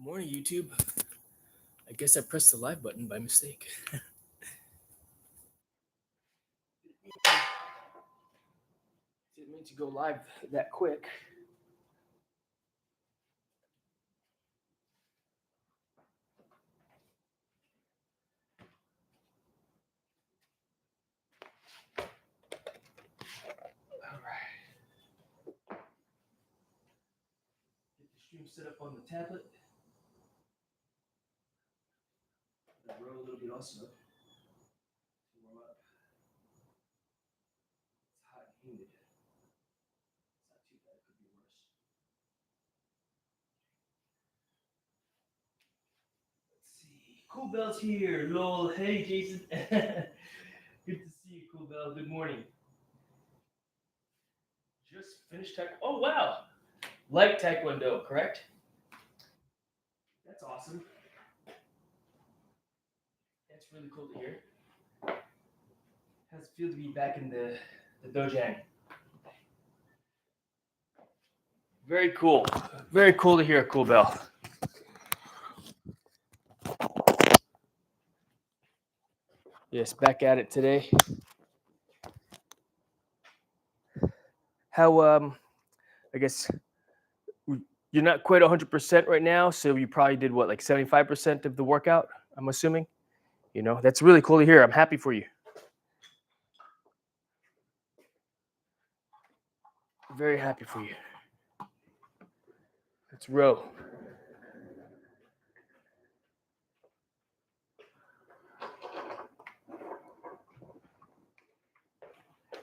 Morning, YouTube. I guess I pressed the live button by mistake. Didn't mean to go live that quick. All right. Get the stream set up on the tablet. Row a little bit also. To warm up. It's hot and humid. It's not too bad. It could be worse. Let's see. Cool Bell's here. Lol. Hey, Jason. Good to see you, Cool Bell. Good morning. Just finished taekwondo. Oh, wow. Light taekwondo, correct? That's awesome. That's really cool to hear. How's it feel to be back in the dojang? Very cool. Very cool to hear, Cool Bell. Yes, back at it today. How, I guess you're not quite 100% right now, so you probably did what, like 75% of the workout, I'm assuming? You know, that's really cool to hear. I'm happy for you. Very happy for you. Let's row.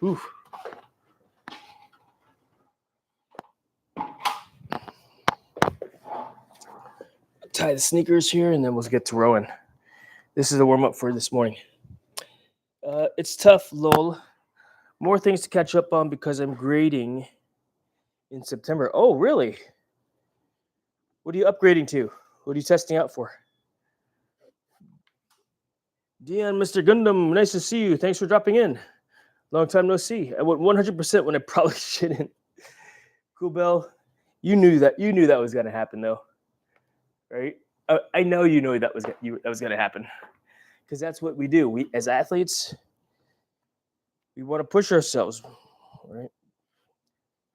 Oof. Tie the sneakers here, and then we'll get to rowing. This is the warm-up for this morning. It's tough, lol. More things to catch up on because I'm grading in September. Oh, really? What are you upgrading to? What are you testing out for? Dion, Mr. Gundam, nice to see you. Thanks for dropping in. Long time no see. I went 100% when I probably shouldn't. Cool Bell, you knew that was going to happen, though, right? I know you know that was going to happen, because that's what we do. We, as athletes, we want to push ourselves, right?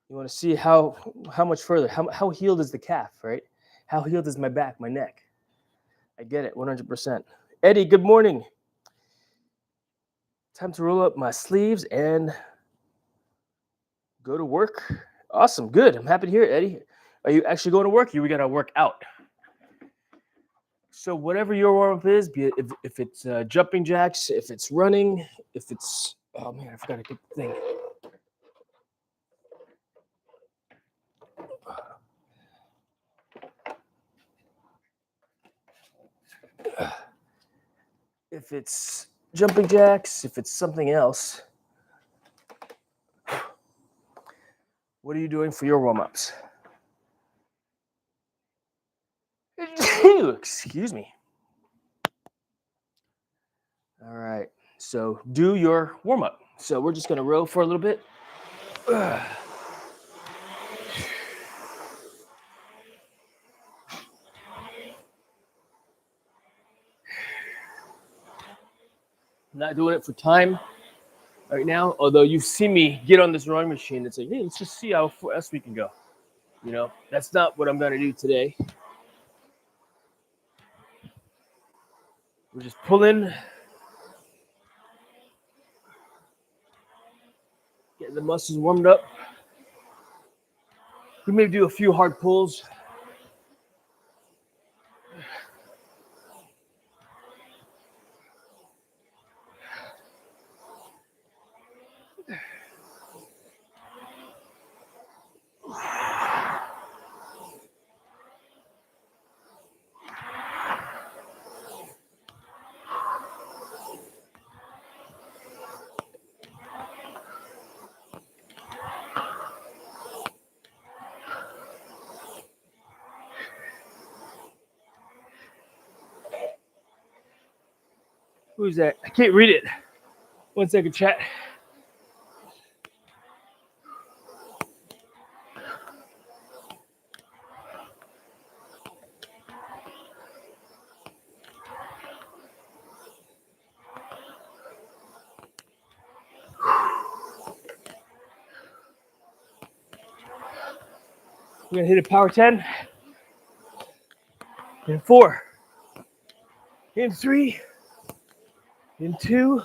You want to see how much further, how healed is the calf, right? How healed is my back, my neck? I get it, 100%. Eddie, good morning. Time to roll up my sleeves and go to work. Awesome, good. I'm happy to hear it, Eddie. Are you actually going to work? We got to work out. So whatever your warm-up is, be it if it's jumping jacks, if it's running, if it's, oh man, I forgot to get the thing. If it's jumping jacks, if it's something else, what are you doing for your warm-ups? Excuse me. All right, so do your warm-up. So we're just going to row for a little bit. I'm not doing it for time right now, although you've seen me get on this rowing machine and say, hey, let's just see how fast we can go. You know, that's not what I'm going to do today. We're just pulling, getting the muscles warmed up. We may do a few hard pulls. Who's that? I can't read it. 1 second, chat. We're gonna hit a power 10 in 4, in 3, in 2,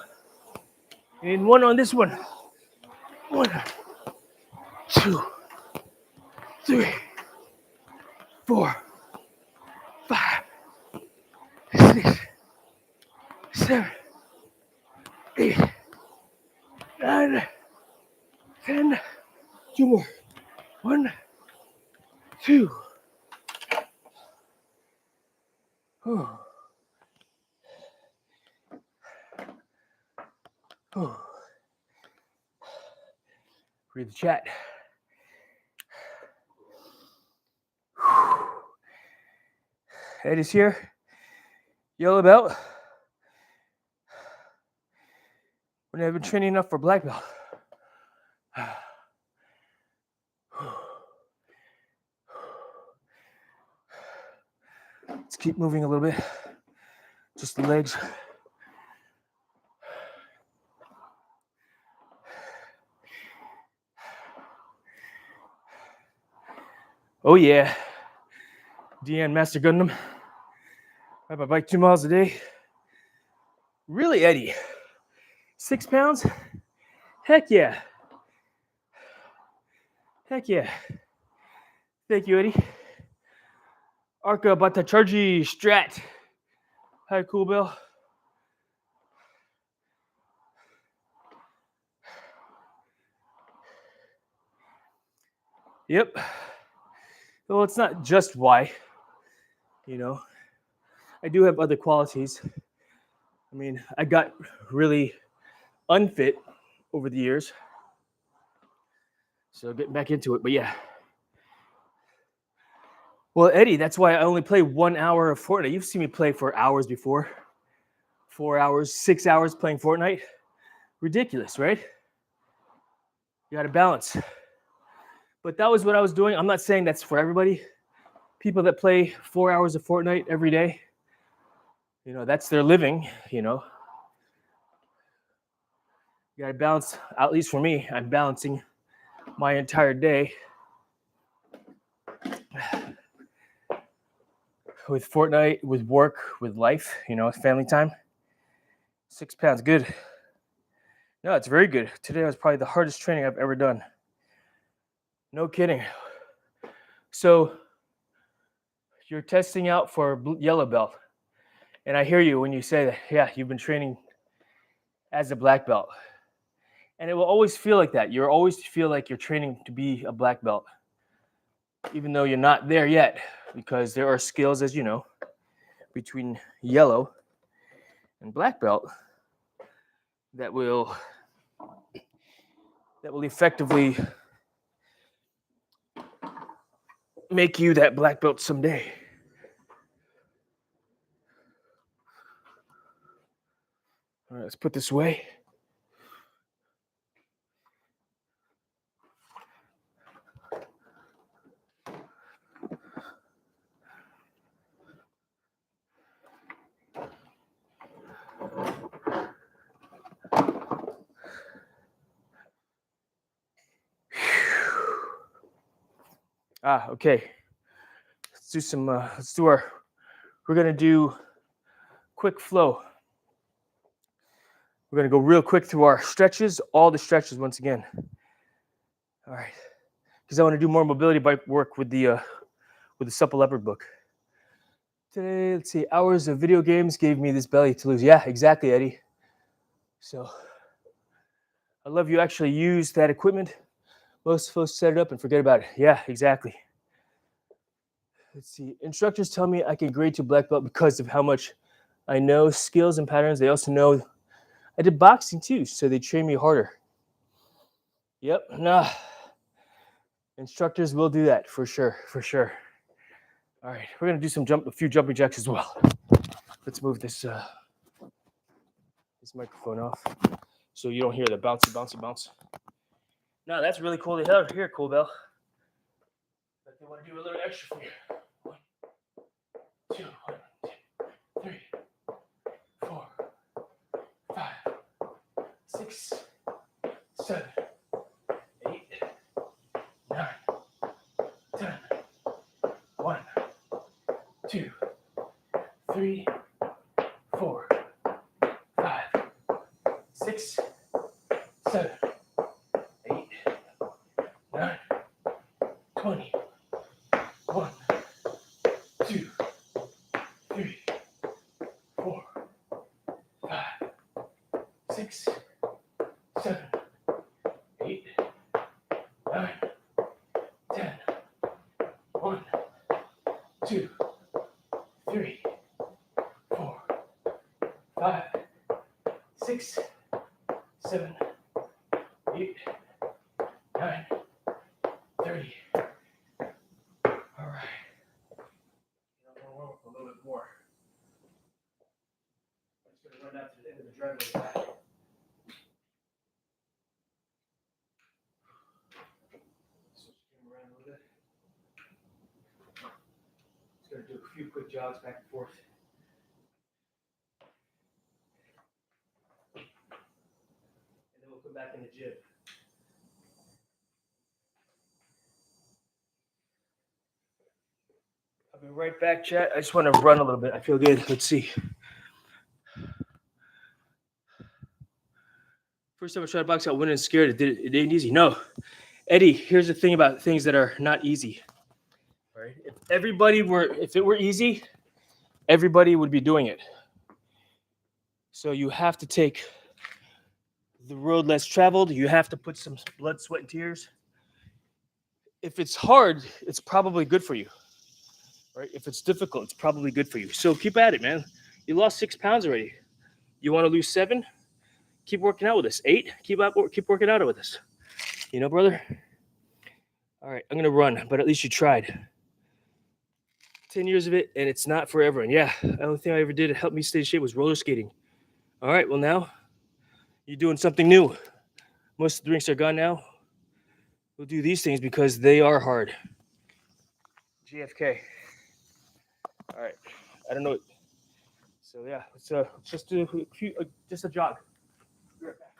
in 1 on this one. 1, 2, 3, 4, 5, 6, 7, 8, 9, 10. 2 more. 1, 2. Oh. Oh. Read the chat. Eddie's here. Yellow belt. When I've been training enough for black belt. Let's keep moving a little bit. Just the legs. Oh yeah. Deanne Master Gundam. Ride my bike 2 miles a day. Really, Eddie? 6 pounds? Heck yeah. Heck yeah. Thank you, Eddie. Arca Batacharji Strat. Hi, Cool Bill. Yep. Well, it's not just why, you know. I do have other qualities. I mean, I got really unfit over the years. So getting back into it, but yeah. Well, Eddie, that's why I only play 1 hour of Fortnite. You've seen me play for hours before. 4 hours, 6 hours playing Fortnite. Ridiculous, right? You got to balance. But that was what I was doing. I'm not saying that's for everybody. People that play 4 hours of Fortnite every day, you know, that's their living, you know. You got to balance, at least for me, I'm balancing my entire day with Fortnite, with work, with life, you know, family time. 6 pounds, good. No, it's very good. Today was probably the hardest training I've ever done. No kidding. So you're testing out for yellow belt. And I hear you when you say that, yeah, you've been training as a black belt. And it will always feel like that. You'll always feel like you're training to be a black belt, even though you're not there yet, because there are skills, as you know, between yellow and black belt that will effectively make you that black belt someday. All right, let's put this away. Okay. We're going to do quick flow. We're going to go real quick through our stretches, all the stretches once again. All right. Because I want to do more mobility bike work with the Supple Leopard book. Today, let's see, hours of video games gave me this belly to lose. Yeah, exactly, Eddie. So I love you actually use that equipment. Most folks set it up and forget about it. Yeah, exactly. Let's see. Instructors tell me I can grade to black belt because of how much I know skills and patterns. They also know I did boxing too, so they train me harder. Yep. Nah. Instructors will do that for sure. For sure. All right. We're gonna do a few jumping jacks as well. Let's move this microphone off so you don't hear the bounce. No, that's really cool to hear, Cool Bell. But they want to do a little extra for you. 1, 2, 3, 4, 5, 6, 7, 8, 9, 10, 2, 3, 4, 5, 6, 7, 8, 9, 20. 1, 2, 3, 4, 5, 6, 7, 8, 9, 10. 1, 2, 3, 4, 5, 6, 7, 8, 9, 30. All right. I'm going to warm up a little bit more. I'm just going to run out to the end of the driveway. Switch the camera around a little bit. Just going to do a few quick jogs back and forth. And then we'll come back in the gym. I'll be right back, chat. I just want to run a little bit. I feel good. Let's see. First time I tried to box out winning and scared, it ain't easy. No. Eddie, here's the thing about things that are not easy. Right? If it were easy, everybody would be doing it. So you have to take the road less traveled. You have to put some blood, sweat, and tears. If it's hard, it's probably good for you. Right? If it's difficult, it's probably good for you. So keep at it, man. You lost 6 pounds already. You want to lose 7? Keep working out with us. 8? Keep working out with us. You know, brother? All right, I'm going to run, but at least you tried. 10 years of it, and it's not for everyone. Yeah, the only thing I ever did to help me stay in shape was roller skating. All right, well, now you're doing something new. Most of the drinks are gone now. We'll do these things because they are hard. GFK. All right. I don't know. So yeah, let's just do just a jog. Be right back.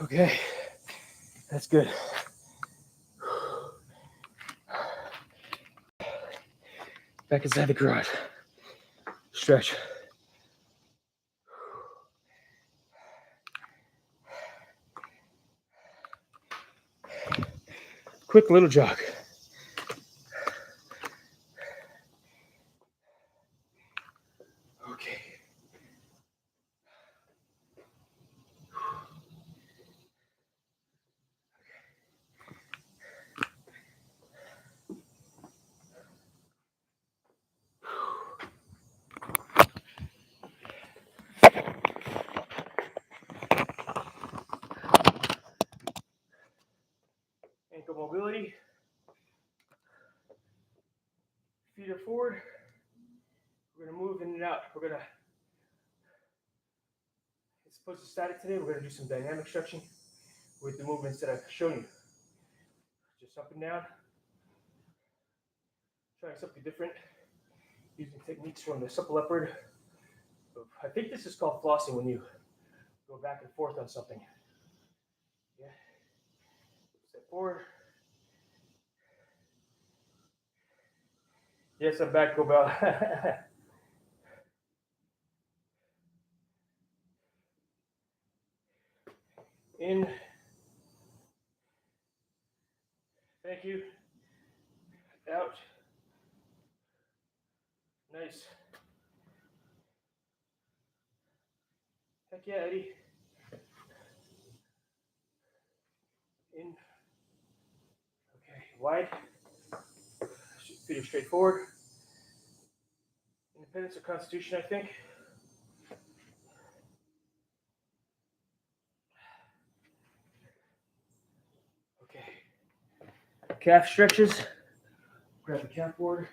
Okay, that's good. Back inside the garage. Stretch. Quick little jog. Okay. Ankle mobility. Feet are forward. We're going to move in and out. It's supposed to static today. We're going to do some dynamic stretching with the movements that I've shown you. Just up and down. Trying something different. Using techniques from the supple leopard. I think this is called flossing when you go back and forth on something. Yeah. Step forward. Yes, I'm back, Cobell. In. Thank you. Out. Nice. Heck yeah, Eddie. In. Okay, wide. Pretty straightforward. Independence or Constitution, I think. Okay. Calf stretches. Grab the calf board.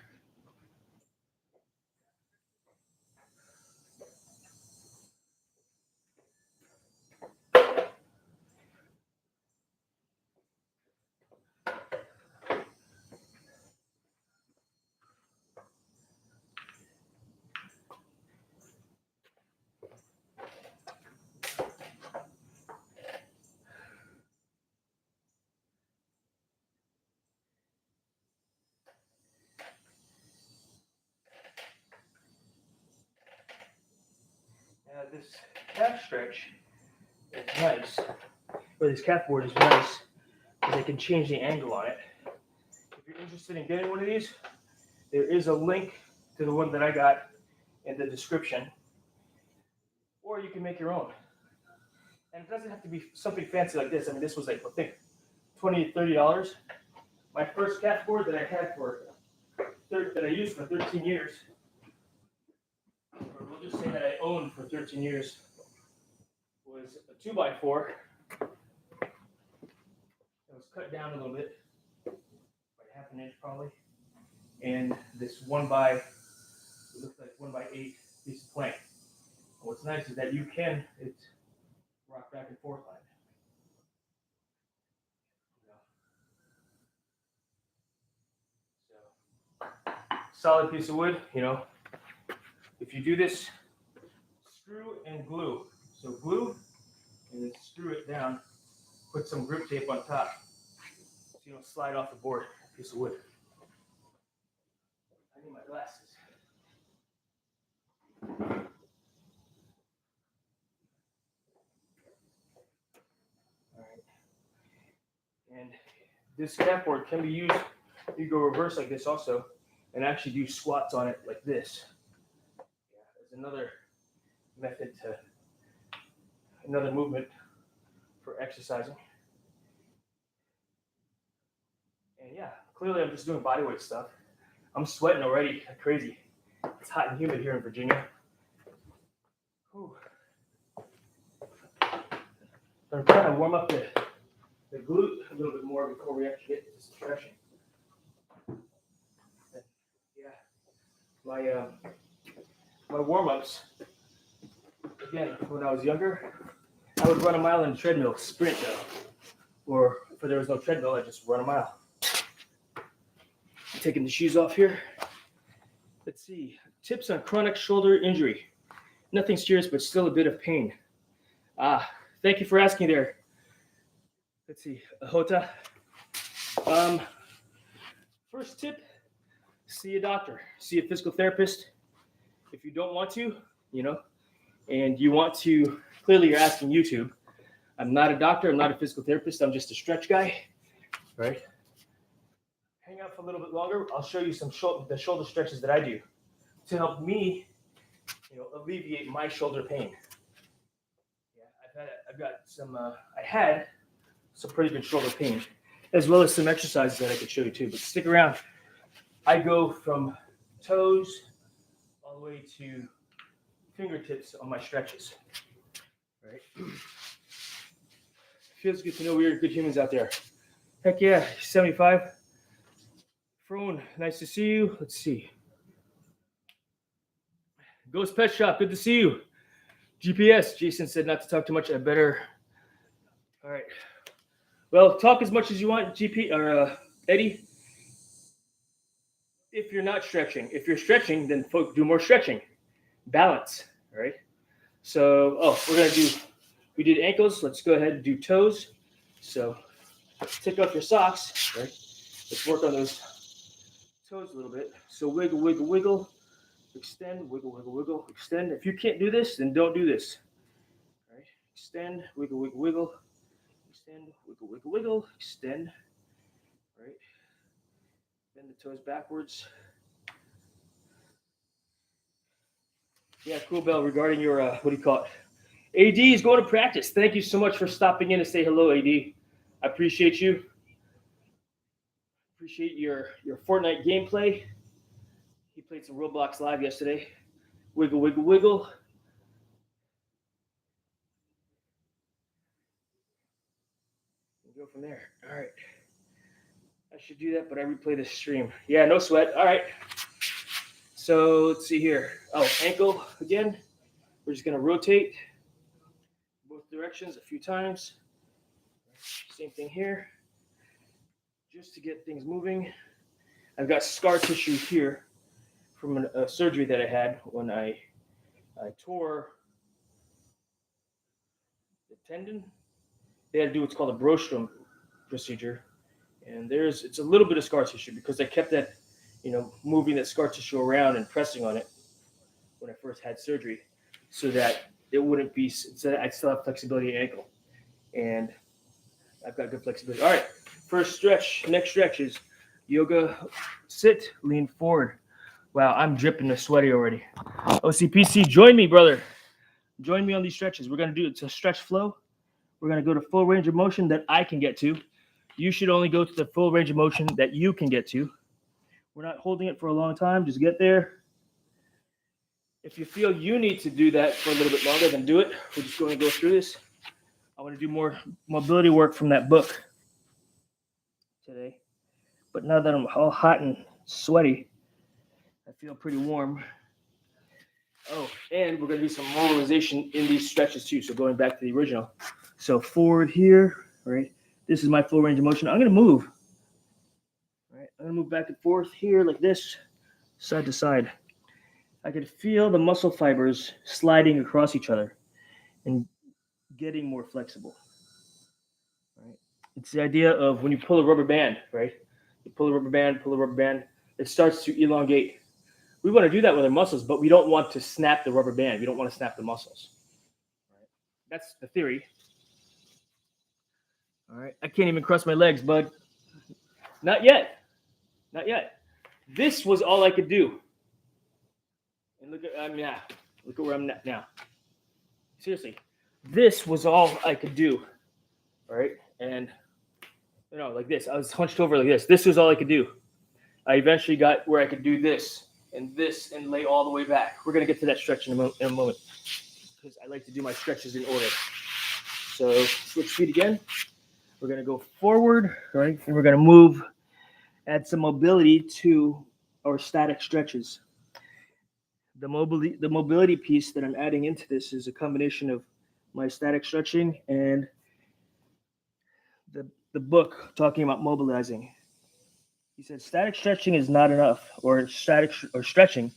Now this calf stretch is nice, or this calf board is nice, because I can change the angle on it. If you're interested in getting one of these, there is a link to the one that I got in the description, or you can make your own. And it doesn't have to be something fancy like this. I mean, this was like, I think, $20 to $30. My first calf board that I had that I used for 13 years, or we'll just say that I owned for 13 years, was a 2x4. It was cut down a little bit, by half an inch probably, and this it looks like 1x8 piece of plank. And what's nice is that it's rock back and forth on it. So, solid piece of wood, If you do this, screw and glue. So glue, and then screw it down. Put some grip tape on top, so you don't slide off the board. Piece of wood. I need my glasses. All right. And this calf board can be used. You go reverse like this also, and actually do squats on it like this. There's another movement for exercising. And yeah, clearly I'm just doing bodyweight stuff. I'm sweating already like crazy. It's hot and humid here in Virginia. Whew. I'm trying to warm up the glute a little bit more before we actually get to some stretching. Yeah, my warm-ups, again, when I was younger, I would run a mile in a treadmill, sprint though. Or if there was no treadmill, I'd just run a mile. Taking the shoes off here. Let's see, tips on chronic shoulder injury. Nothing serious, but still a bit of pain. Thank you for asking there. Let's see, Ahota. First tip, see a doctor, see a physical therapist. If you don't want to, and you want to, clearly you're asking YouTube. I'm not a doctor, I'm not a physical therapist, I'm just a stretch guy, right? Hang out for a little bit longer. I'll show you the shoulder stretches that I do to help me, alleviate my shoulder pain. Yeah, I had some pretty good shoulder pain, as well as some exercises that I could show you too, but stick around. I go from toes all the way to fingertips on my stretches, right? Feels good to know we're good humans out there. Heck yeah, 75. Frone, nice to see you. Let's see. Ghost Pet Shop, good to see you. GPS, Jason said not to talk too much. I better. All right. Well, talk as much as you want, Eddie. If you're not stretching, if you're stretching, then do more stretching. Balance, all right? So, we did ankles. Let's go ahead and do toes. So, take off your socks, right? Let's work on those toes a little bit. So wiggle, wiggle, wiggle, extend, wiggle, wiggle, wiggle, extend. If you can't do this, then don't do this. All right, extend, wiggle, wiggle, wiggle, extend, wiggle, wiggle, wiggle, extend. All right, bend the toes backwards. Yeah, cool, Bell. Regarding your, what do you call it? AD is going to practice. Thank you so much for stopping in to say hello, AD. I appreciate you. Appreciate your Fortnite gameplay. He played some Roblox Live yesterday. Wiggle, wiggle, wiggle. And go from there. All right. I should do that, but I replay the stream. Yeah, no sweat. All right. So let's see here. Oh, ankle again. We're just going to rotate both directions a few times. Same thing here. Just to get things moving. I've got scar tissue here from a surgery that I had when I tore the tendon. They had to do what's called a Brostrom procedure. And it's a little bit of scar tissue because I kept that, moving that scar tissue around and pressing on it when I first had surgery so that it wouldn't be, so that I'd still have flexibility in the ankle. And I've got good flexibility. All right, first stretch, next stretch is yoga, sit, lean forward. Wow, I'm dripping sweaty already. OCPC, join me, brother. Join me on these stretches. We're going to do it's a stretch flow. We're going to go to full range of motion that I can get to. You should only go to the full range of motion that you can get to. We're not holding it for a long time. Just get there. If you feel you need to do that for a little bit longer, then do it. We're just going to go through this. I want to do more mobility work from that book today. But now that I'm all hot and sweaty, I feel pretty warm. Oh, and we're going to do some mobilization in these stretches too. So going back to the original. So forward here, right? This is my full range of motion. I'm going to move. Right? I'm going to move back and forth here like this, side to side. I can feel the muscle fibers sliding across each other and getting more flexible. Right? It's the idea of when you pull a rubber band, right? You pull a rubber band, it starts to elongate. We want to do that with our muscles, but we don't want to snap the rubber band. We don't want to snap the muscles. Right? That's the theory. All right. I can't even cross my legs, bud. Not yet. Not yet. This was all I could do. And look at look at where I'm at now. Seriously, this was all I could do. All right, and like this. I was hunched over like this. This was all I could do. I eventually got where I could do this and lay all the way back. We're gonna get to that stretch in a moment because I like to do my stretches in order. So switch feet again. We're gonna go forward, right, and we're gonna move. Add some mobility to our static stretches. The mobility piece that I'm adding into this is a combination of my static stretching and the book talking about mobilizing. He said static stretching is not enough, or stretching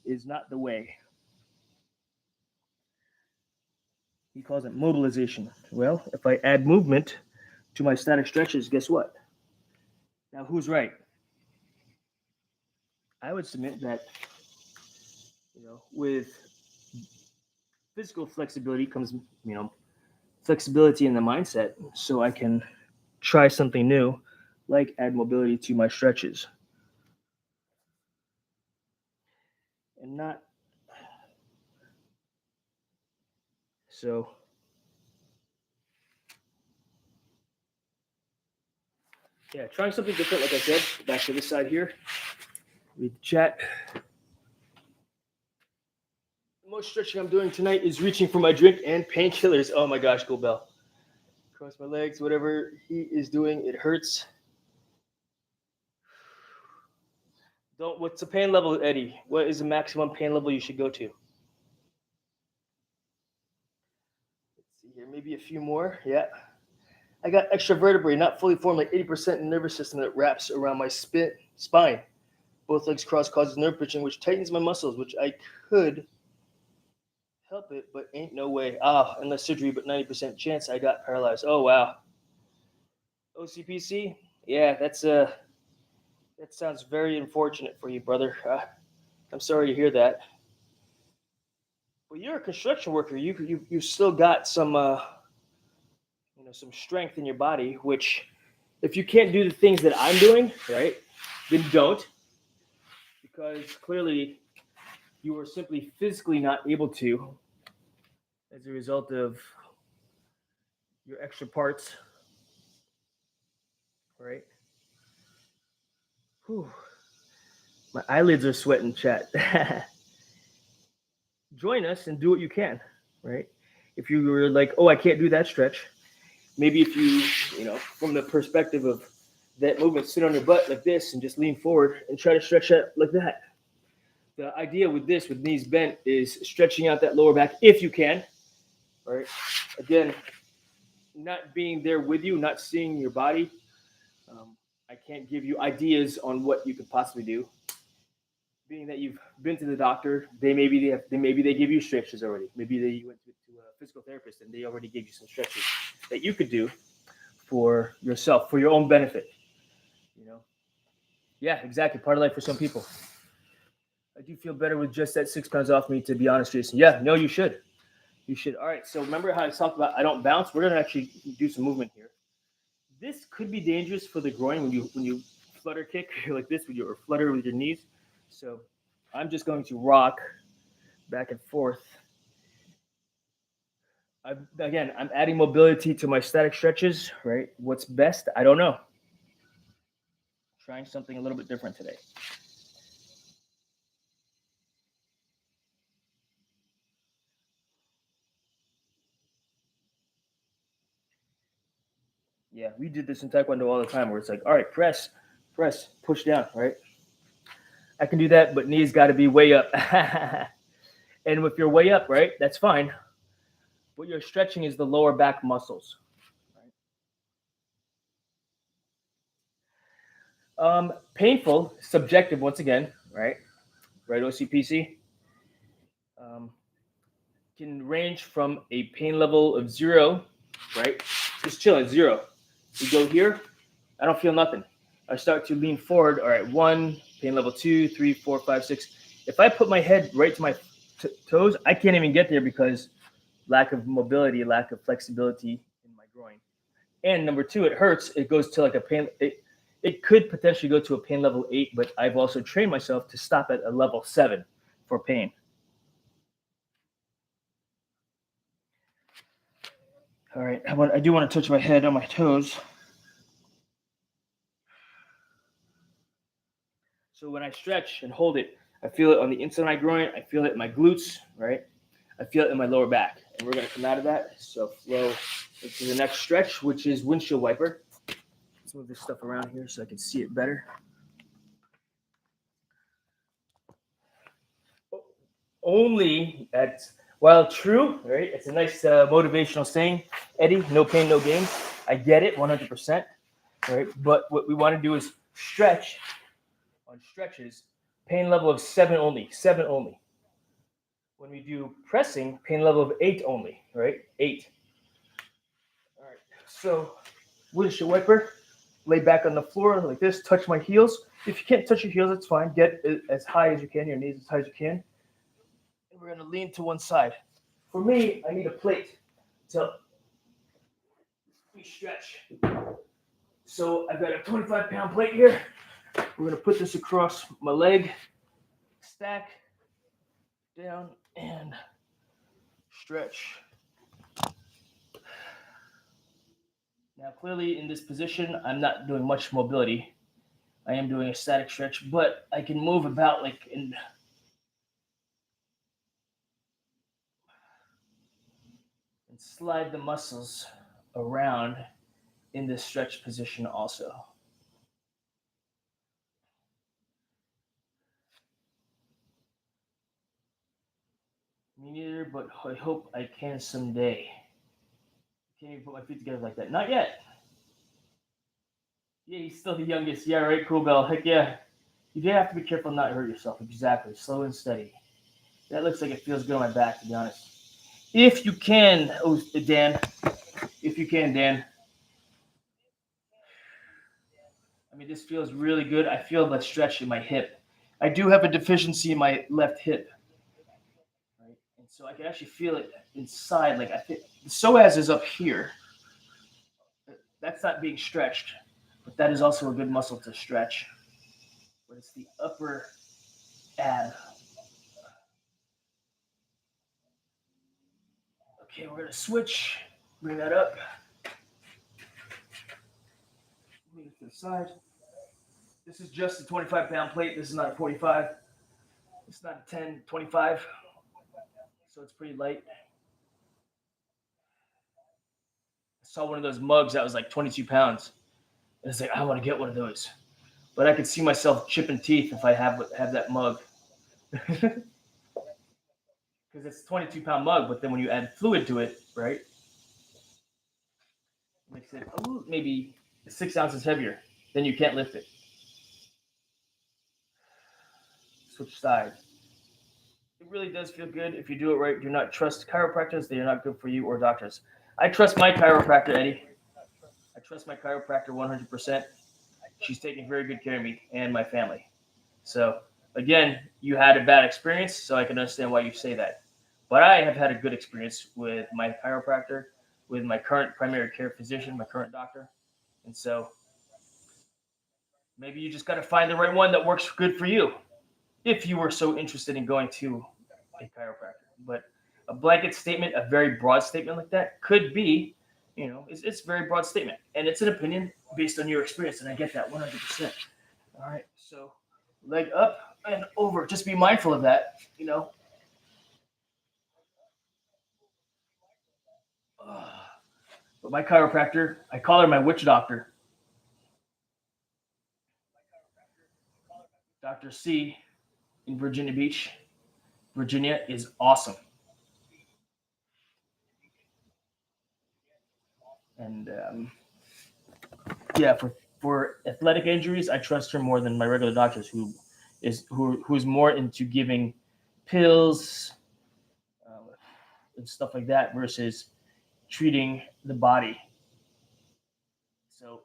is not the way. He calls it mobilization. Well, if I add movement to my static stretches, guess what? Now, who's right? I would submit that with physical flexibility comes, flexibility in the mindset, so I can try something new, like add mobility to my stretches. And not so. Yeah, trying something different, like I said. Back to this side here. Read the chat. The most stretching I'm doing tonight is reaching for my drink and painkillers. Oh my gosh, Cool Bell. Cross my legs, whatever he is doing, it hurts. What's the pain level, Eddie? What is the maximum pain level you should go to? Let's see here, maybe a few more. Yeah. I got extra vertebrae, not fully formed, like 80% nervous system that wraps around my spine. Both legs cross causes nerve pitching, which tightens my muscles, which I could help it, but ain't no way. Unless surgery, but 90% chance I got paralyzed. Oh, wow. OCPC? Yeah, that's That sounds very unfortunate for you, brother. I'm sorry to hear that. Well, you're a construction worker. You still got some some strength in your body. Which, if you can't do the things that I'm doing, right, then don't, because clearly you were simply physically not able to as a result of your extra parts, right? Whew. My eyelids are sweating, chat. Join us and do what you can, right? If you were like, oh, I can't do that stretch, maybe if from the perspective of that movement, sit on your butt like this and just lean forward and try to stretch it like that. The idea with this, with knees bent, is stretching out that lower back if you can, right? Again, not being there with you, not seeing your body. I can't give you ideas on what you could possibly do. Being that you've been to the doctor, maybe they give you stretches already. Maybe you went to a physical therapist and they already gave you some stretches that you could do for yourself, for your own benefit. Yeah, exactly. Part of life for some people. I do feel better with just that 6 pounds off me, to be honest, Jason. Yeah, no, you should. You should. All right. So remember how I talked about I don't bounce? We're gonna actually do some movement here. This could be dangerous for the groin when you flutter kick like this or flutter with your knees. So I'm just going to rock back and forth. I'm adding mobility to my static stretches, right? What's best? I don't know. Trying something a little bit different today. Yeah, we did this in Taekwondo all the time where it's like, all right, press, push down, right? I can do that, but knees got to be way up. And if you're way up, right, that's fine. What you're stretching is the lower back muscles. Painful, subjective once again, right? Right, OCPC? Can range from a pain level of 0, right? Just chill at 0. You go here, I don't feel nothing. I start to lean forward. All right, 1, pain level 2, 3, 4, 5, 6. If I put my head right to my toes, I can't even get there because lack of mobility, lack of flexibility in my groin. And number 2, it hurts. It goes to like a pain. It could potentially go to a pain level 8, but I've also trained myself to stop at a level 7 for pain. All right, I do want to touch my head on my toes. So when I stretch and hold it, I feel it on the inside of my groin. I feel it in my glutes, right? I feel it in my lower back. And we're going to come out of that. So flow into the next stretch, which is windshield wiper. Let's move this stuff around here so I can see it better. Only at, while true, right? It's a nice motivational saying. Eddie, no pain, no gain. I get it 100%, right? But what we want to do is stretch on stretches, pain level of 7 only, 7 only. When we do pressing, pain level of 8 only, right? 8. All right, so windshield wiper, lay back on the floor like this, touch my heels. If you can't touch your heels, that's fine. Get as high as you can, your knees as high as you can. And we're gonna lean to one side. For me, I need a plate to we stretch. So I've got a 25-pound plate here. We're gonna put this across my leg, stack, down, and stretch. Now, clearly in this position, I'm not doing much mobility. I am doing a static stretch, but I can move about like and slide the muscles around in this stretch position also. Me neither, but I hope I can someday. Can't even put my feet together like that. Not yet. Yeah, he's still the youngest. Yeah, right, Cool Bell. Heck yeah. You do have to be careful not to hurt yourself. Exactly. Slow and steady. That looks like it feels good on my back, to be honest. If you can, Dan. If you can, Dan. I mean, this feels really good. I feel the stretch in my hip. I do have a deficiency in my left hip, right? And so I can actually feel it inside. Like I think the psoas is up here. That's not being stretched, but that is also a good muscle to stretch. But it's the upper ab. Okay, we're gonna switch. Bring that up. Move it to the side. This is just a 25-pound plate. This is not a 45. It's not a 10, 25. So it's pretty light. I saw one of those mugs that was like 22 pounds. And it's like, I want to get one of those. But I could see myself chipping teeth if I have that mug. Because it's a 22-pound mug, but then when you add fluid to it, right, it makes it maybe 6 ounces heavier. Then you can't lift it. Switch sides. It really does feel good if you do it right. Do not trust chiropractors. They are not good for you or doctors. I trust my chiropractor, Eddie. I trust my chiropractor 100%. She's taking very good care of me and my family. So, again, you had a bad experience, so I can understand why you say that. But I have had a good experience with my chiropractor, with my current primary care physician, my current doctor. And so maybe you just got to find the right one that works good for you if you were so interested in going to a chiropractor. But a blanket statement, a very broad statement like that could be, it's a very broad statement. And it's an opinion based on your experience. And I get that 100%. All right. So leg up and over. Just be mindful of that, But my chiropractor, I call her my witch doctor. Dr. C in Virginia Beach, Virginia is awesome. And yeah, for athletic injuries, I trust her more than my regular doctors, who's more into giving pills and stuff like that versus treating the body. So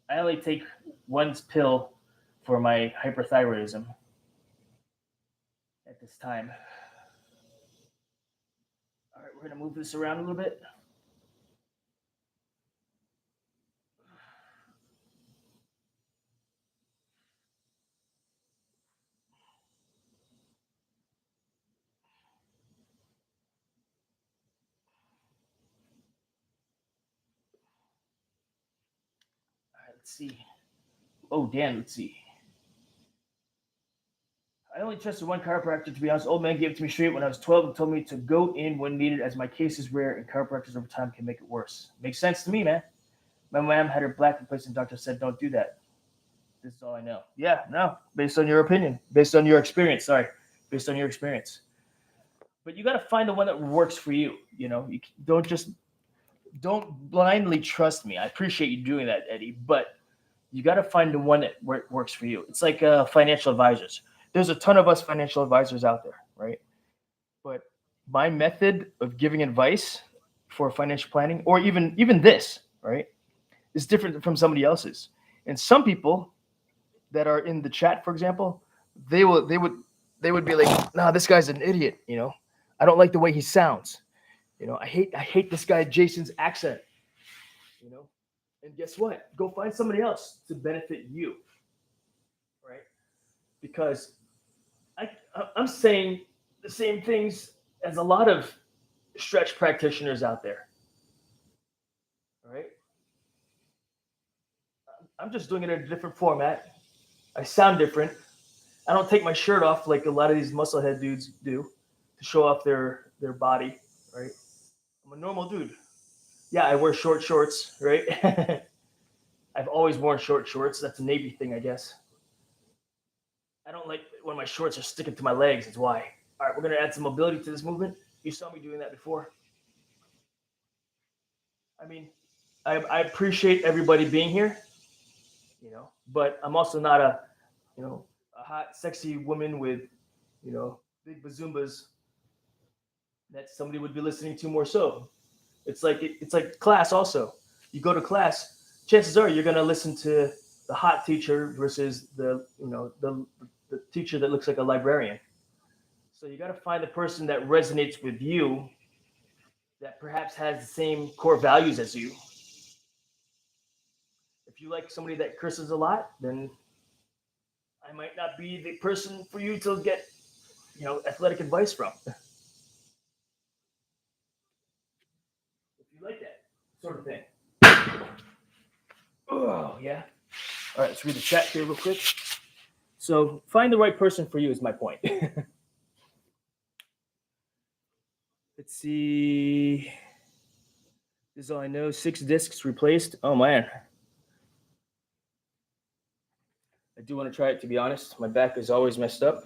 I only take one pill for my hyperthyroidism at this time. All right, we're gonna move this around a little bit. All right, let's see. Oh, Dan, let's see. I only trusted one chiropractor, to be honest. Old man gave it to me straight when I was 12 and told me to go in when needed, as my case is rare and chiropractors over time can make it worse. Makes sense to me, man. My mom had her black replaced and doctor said, don't do that. This is all I know. Yeah, no, based on your opinion, based on your experience. Sorry, based on your experience. But you got to find the one that works for you. You don't blindly trust me. I appreciate you doing that, Eddie, but you got to find the one that works for you. It's like financial advisors. There's a ton of us financial advisors out there, right? But my method of giving advice for financial planning, or even this, right, is different from somebody else's. And some people that are in the chat, for example, they would be like, "Nah, this guy's an idiot." I don't like the way he sounds. I hate this guy Jason's accent. And guess what? Go find somebody else to benefit you, right? Because I'm saying the same things as a lot of stretch practitioners out there, right? I'm just doing it in a different format. I sound different. I don't take my shirt off like a lot of these musclehead dudes do to show off their body, right? I'm a normal dude. Yeah, I wear short shorts, right? I've always worn short shorts. That's a Navy thing, I guess. I don't like when my shorts are sticking to my legs. That's why. All right, we're going to add some mobility to this movement. You saw me doing that before. I mean, I appreciate everybody being here, but I'm also not a hot, sexy woman with, big bazoombas that somebody would be listening to more so. It's like class also. You go to class, chances are you're going to listen to the hot teacher versus the teacher that looks like a librarian. So you got to find the person that resonates with you, that perhaps has the same core values as you. If you like somebody that curses a lot, then I might not be the person for you to get, athletic advice from. If you like that sort of thing. Oh, yeah. All right, let's read the chat here real quick. So find the right person for you is my point. Let's see. This is all I know. 6 discs replaced. Oh, man. I do want to try it, to be honest. My back is always messed up.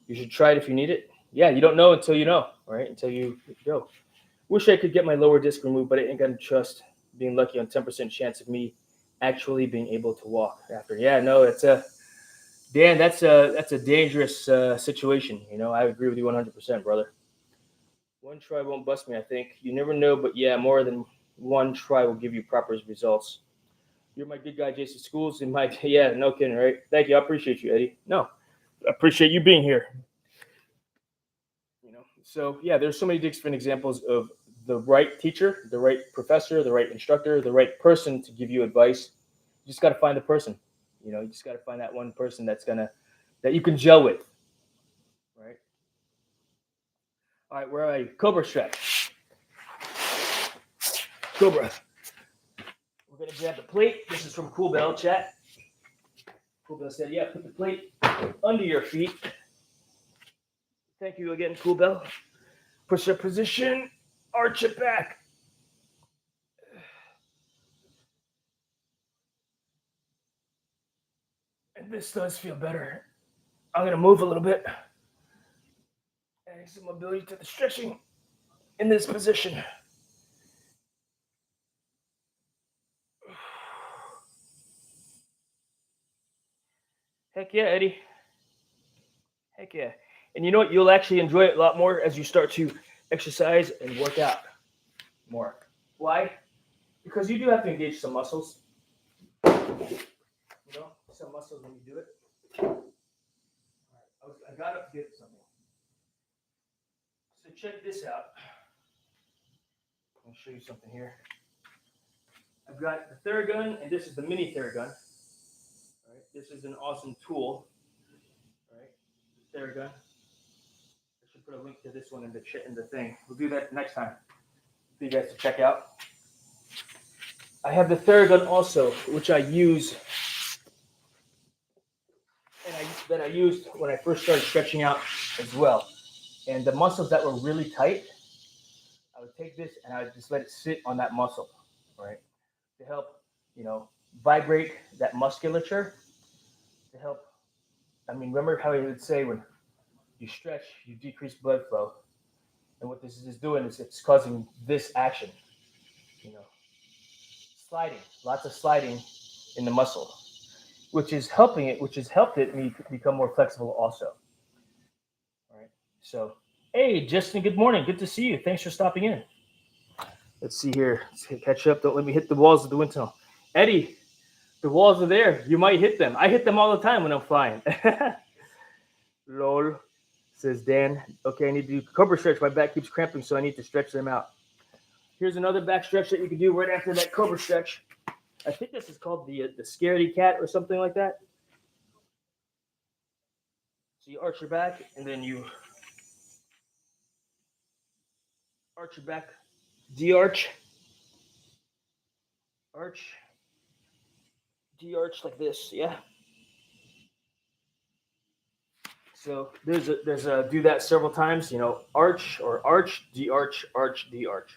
You should try it if you need it. Yeah, you don't know until you know, right? Until you go. Wish I could get my lower disc removed, but I ain't gonna trust being lucky on 10% chance of me actually being able to walk after. Yeah, no, it's Dan, that's a dangerous situation. I agree with you 100%, brother. One try won't bust me, I think. You never know, but yeah, more than one try will give you proper results. You're my good guy, Jason Schools, and Mike. Yeah, no kidding, right? Thank you. I appreciate you, Eddie. No, I appreciate you being here. So yeah, there's so many different examples of the right teacher, the right professor, the right instructor, the right person to give you advice. You just got to find the person. You just got to find that one person that you can gel with, right? All right, where are you? Cobra stretch. Cobra. We're gonna grab the plate. This is from Cool Bell chat. Cool Bell said, "Yeah, put the plate under your feet." Thank you again, Cool Bell. Push up position, arch it back. And this does feel better. I'm gonna move a little bit. Adding some mobility to the stretching in this position. Heck yeah, Eddie. Heck yeah. And you know what? You'll actually enjoy it a lot more as you start to exercise and work out more. Why? Because you do have to engage some muscles. Some muscles when you do it. I got up to get something. So check this out. I'll show you something here. I've got the Theragun, and this is the mini Theragun. Right? This is an awesome tool. Right? The Theragun. I should put a link to this one in the thing. We'll do that next time for you guys to check out. I have the Theragun also, which I use, and that I used when I first started stretching out as well. And the muscles that were really tight, I would take this and I would just let it sit on that muscle, right, to help, vibrate that musculature. To help. I mean, remember how he would say when you stretch, you decrease blood flow, and what this is doing is it's causing this action, sliding, lots of sliding in the muscle, which has helped me become more flexible also. All right. So, hey, Justin, good morning. Good to see you. Thanks for stopping in. Let's see here. Let's catch up. Don't let me hit the walls of the wind tunnel. Eddie, the walls are there. You might hit them. I hit them all the time when I'm flying. Lol, says Dan. Okay, I need to do Cobra stretch. My back keeps cramping, so I need to stretch them out. Here's another back stretch that you can do right after that Cobra stretch. I think this is called the scaredy cat or something like that. So you arch your back, and then you arch your back, de-arch, arch, de-arch like this, yeah. So there's a do that several times, arch or arch, de-arch, arch, de-arch.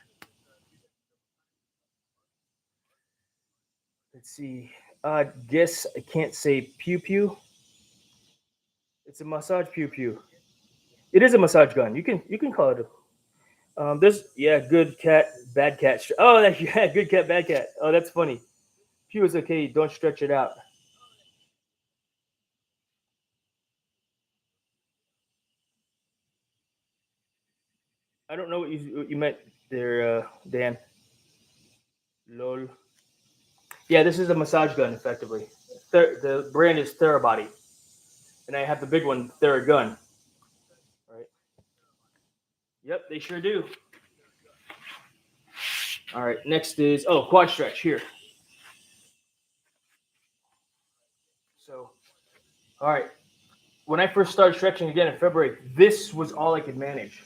Let's see. Guess I can't say pew pew. It's a massage pew pew. It is a massage gun. You can call it a. Good cat, bad cat. Oh, yeah, good cat, bad cat. Oh, that's funny. Pew is okay. Don't stretch it out. I don't know what you meant there, Dan. Lol. Yeah, this is a massage gun, effectively. the brand is Therabody, and I have the big one, Theragun. Right? Yep, they sure do. All right, next is quad stretch here. So, all right, when I first started stretching again in February, this was all I could manage.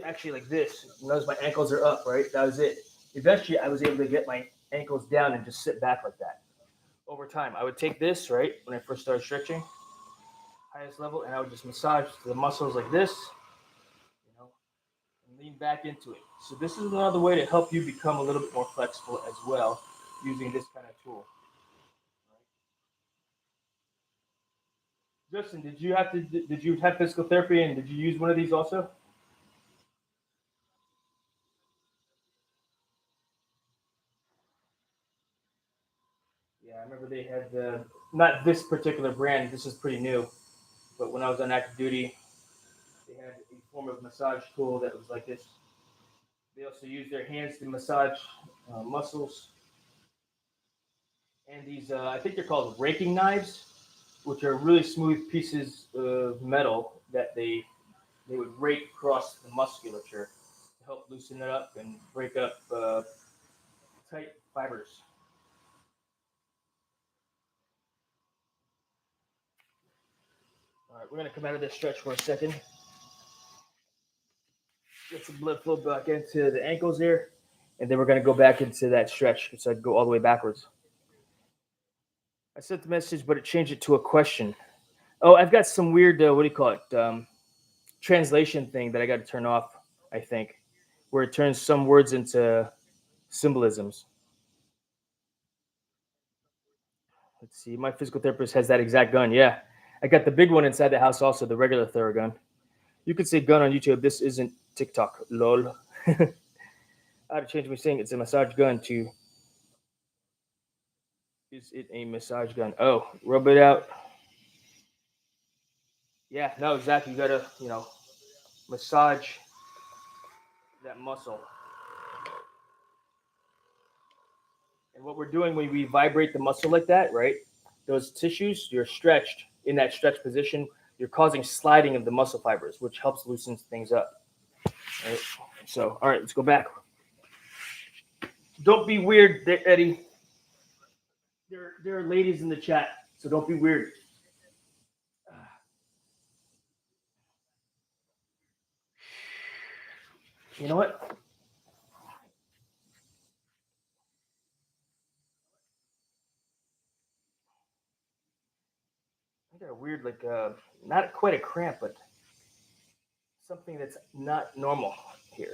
Actually, like this, notice my ankles are up, right? That was it. Eventually, I was able to get my ankles down and just sit back like that. Over time, I would take this, right, when I first started stretching, highest level, and I would just massage the muscles like this, and lean back into it. So this is another way to help you become a little bit more flexible as well, using this kind of tool. Justin, did you have physical therapy, and did you use one of these also? Yeah, I remember they had not this particular brand. This is pretty new, but when I was on active duty, they had a form of massage tool that was like this. They also use their hands to massage muscles, and these I think they're called raking knives, which are really smooth pieces of metal that they would rake across the musculature to help loosen it up and break up tight fibers. All right, we're gonna come out of this stretch for a second. Get some blood flow back into the ankles here, and then we're gonna go back into that stretch. So I'd go all the way backwards. I sent the message, but it changed it to a question. Oh, I've got some weird what do you call it? Translation thing that I got to turn off. I think where it turns some words into symbolisms. Let's see. My physical therapist has that exact gun. Yeah, I got the big one inside the house, also the regular Theragun. You could say gun on YouTube. This isn't TikTok. Lol. I had to change my saying it's a massage gun to is it a massage gun? Oh, rub it out. Yeah, no, exactly. You gotta, massage that muscle. And what we're doing when we vibrate the muscle like that, right? Those tissues, you're stretched in that stretch position. You're causing sliding of the muscle fibers, which helps loosen things up. Right? So, all right, let's go back. Don't be weird, Eddie. There are ladies in the chat, so don't be weird. You know what? I got a weird, like, not quite a cramp, but something that's not normal here.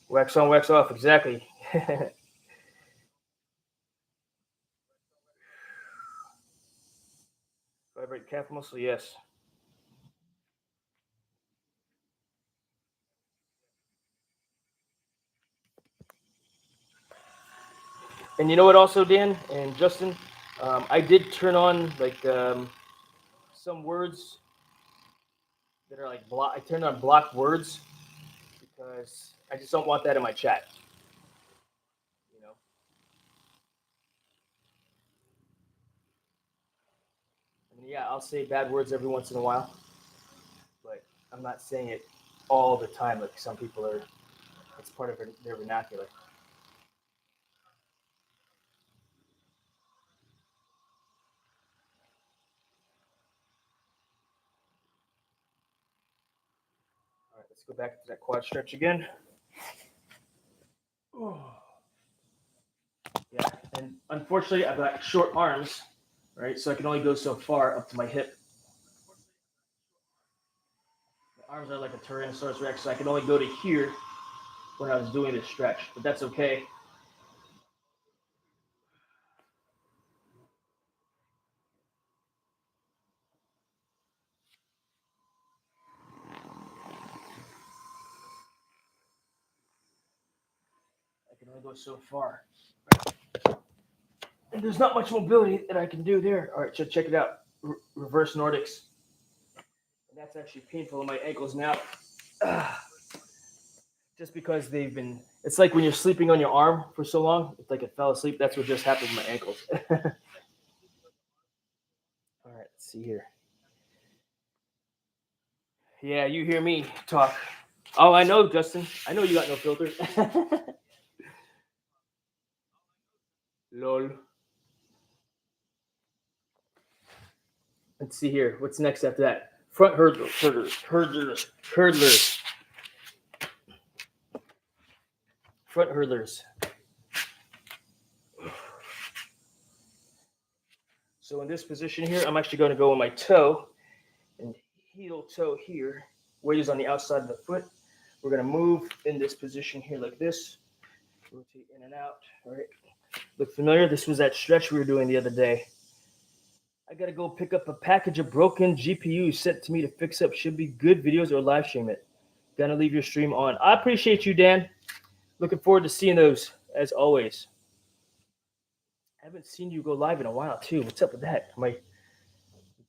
Wax on, wax off, exactly. Vibrate calf muscle, yes. And you know what, also, Dan and Justin, I did turn on like some words that are like block. I turned on blocked words because I just don't want that in my chat. You know. I mean, yeah, I'll say bad words every once in a while, but I'm not saying it all the time like some people are. It's part of their vernacular. All right, let's go back to that quad stretch again. Yeah, and unfortunately, I've got short arms, right? So I can only go so far up to my hip. My arms are like a Tyrannosaurus Rex, so I can only go to here when I was doing this stretch, but that's okay. I can only go so far. And there's not much mobility that I can do there. All right, so check it out. Reverse Nordics. And that's actually painful in my ankles now. Just because they've been, it's like when you're sleeping on your arm for so long, it's like it fell asleep. That's what just happened with my ankles. Let's see here. Yeah, you hear me talk. Oh, I know, Justin. I know you got no filter. Lol. Let's see here. What's next after that? Front hurdlers. Front hurdlers. So in this position here, I'm actually going to go on my toe and heel toe here. Weight is on the outside of the foot. We're going to move in this position here like this. Rotate in and out. All right. Look familiar? This was that stretch we were doing the other day. I got to go pick up a package of broken GPUs sent to me to fix up. Should be good videos or live stream it. Gonna leave your stream on. I appreciate you, Dan. Looking forward to seeing those as always. I haven't seen you go live in a while too. What's up with that? Let's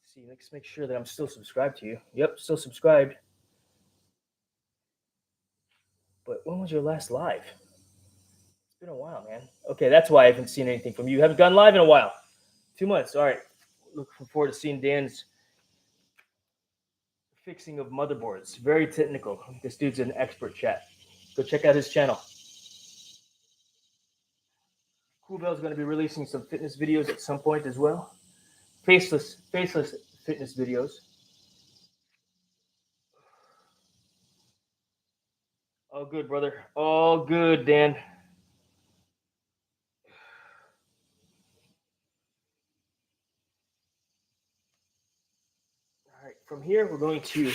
see. Let's make sure that I'm still subscribed to you. Yep, still subscribed. But when was your last live? It's been a while, man. Okay, that's why I haven't seen anything from you. You haven't gone live in a while. 2 months. All right. Looking forward to seeing Dan's fixing of motherboards. Very technical. This dude's an expert, chat. Go check out his channel. Coolbell's going to be releasing some fitness videos at some point as well. Faceless fitness videos. All good, brother. All good, Dan. All right, from here, we're going to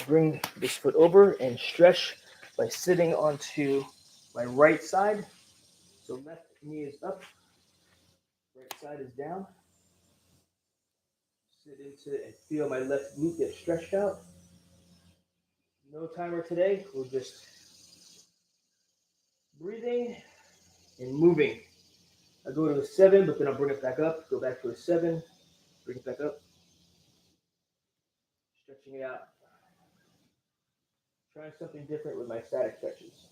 bring this foot over and stretch by sitting onto my right side. So left knee is up, right side is down. Sit into it and feel my left glute get stretched out. No timer today. We're just breathing and moving. I go to a 7, but then I'll bring it back up. Go back to a 7, bring it back up. Stretching it out. Trying something different with my static stretches.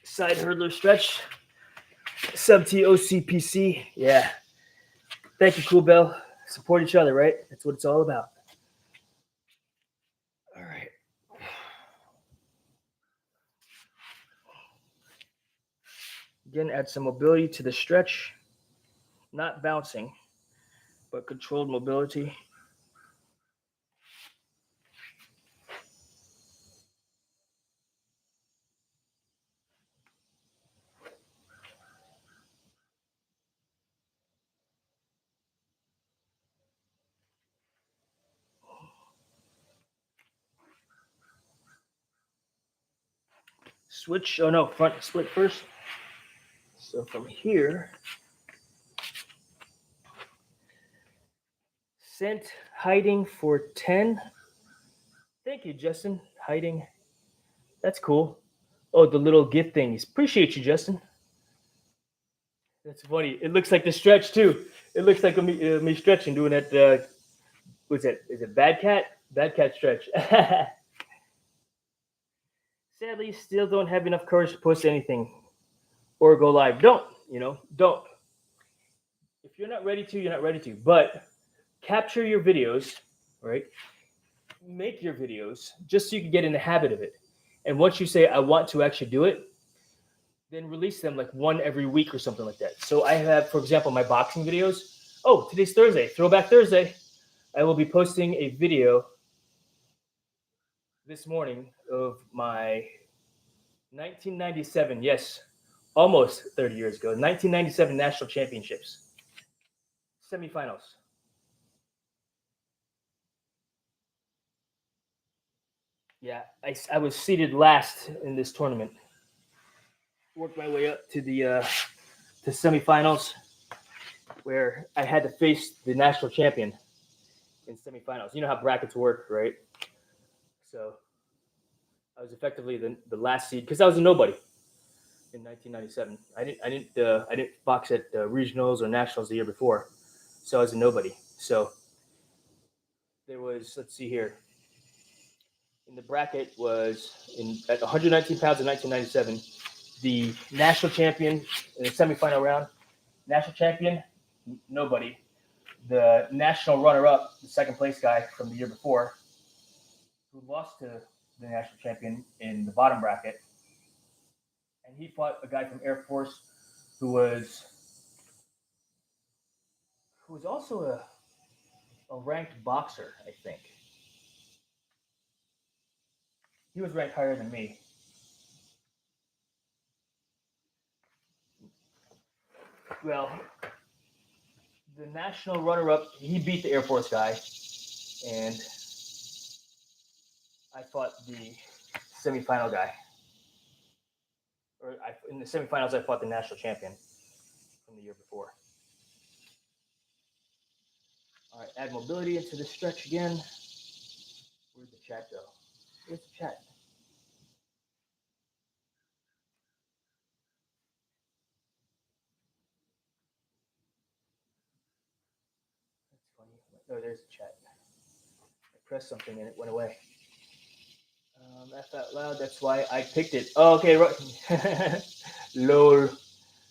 Side hurdler stretch. Sub T OCPC. Yeah. Thank you, Cool Bell. Support each other, right? That's what it's all about. All right. Again, add some mobility to the stretch. Not bouncing, but controlled mobility. Switch. Oh no, front split first. So from here, sent hiding for 10. Thank you, Justin. Hiding. That's cool. Oh, the little gift things. Appreciate you, Justin. That's funny. It looks like the stretch too. It looks like me stretching, doing that. What's that? Is it Bad Cat? Bad Cat stretch. Sadly, still don't have enough courage to post anything or go live. Don't. If you're not ready to, you're not ready to. But capture your videos, right? Make your videos just so you can get in the habit of it. And once you say, I want to actually do it, then release them like one every week or something like that. So I have, for example, my boxing videos. Oh, today's Thursday, Throwback Thursday. I will be posting a video this morning of my 1997, yes, almost 30 years ago, 1997 National Championships, semifinals. Yeah, I was seeded last in this tournament. Worked my way up to the semifinals, where I had to face the national champion in semifinals. You know how brackets work, right? So I was effectively the last seed because I was a nobody in 1997. I didn't box at regionals or nationals the year before, so I was a nobody. So there was, let's see here, in the bracket was at 119 pounds in 1997. The national champion in the semifinal round, national champion, nobody. The national runner-up, the second place guy from the year before, who lost to the national champion in the bottom bracket, and he fought a guy from Air Force who was also a ranked boxer, I think. He was ranked higher than me. Well, the national runner-up, he beat the Air Force guy, and I fought the semifinal guy. In the semifinals, I fought the national champion from the year before. All right, add mobility into the stretch again. Where'd the chat go? Where's the chat? That's funny. Oh, there's the chat. I pressed something and it went away. Laugh out loud. That's why I picked it. Oh, okay, right. Lol.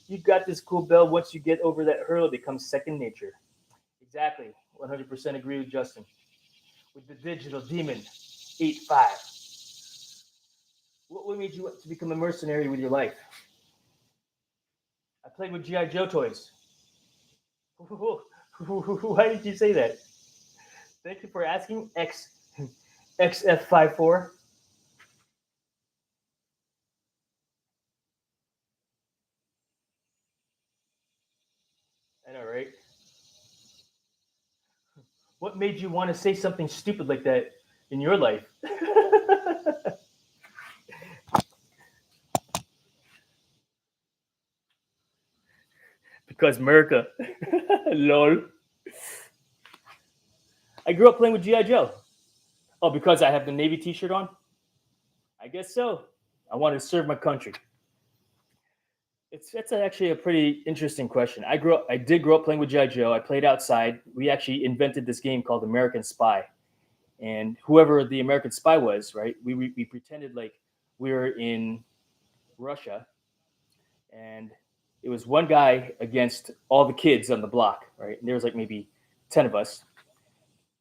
You got this, Cool Bell. Once you get over that hurdle, it becomes second nature. Exactly. 100% agree with Justin. With the digital demon, 8-5. What made you want to become a mercenary with your life? I played with G.I. Joe toys. Why did you say that? Thank you for asking, XF54. I know, right? What made you want to say something stupid like that in your life? Because America. Lol. I grew up playing with G.I. Joe. Oh, because I have the Navy t-shirt on? I guess so. I wanted to serve my country. That's actually a pretty interesting question. I did grow up playing with G.I. Joe. I played outside. We actually invented this game called American Spy. And whoever the American Spy was, right? We pretended like we were in Russia, and it was one guy against all the kids on the block, right? And there was like maybe 10 of us.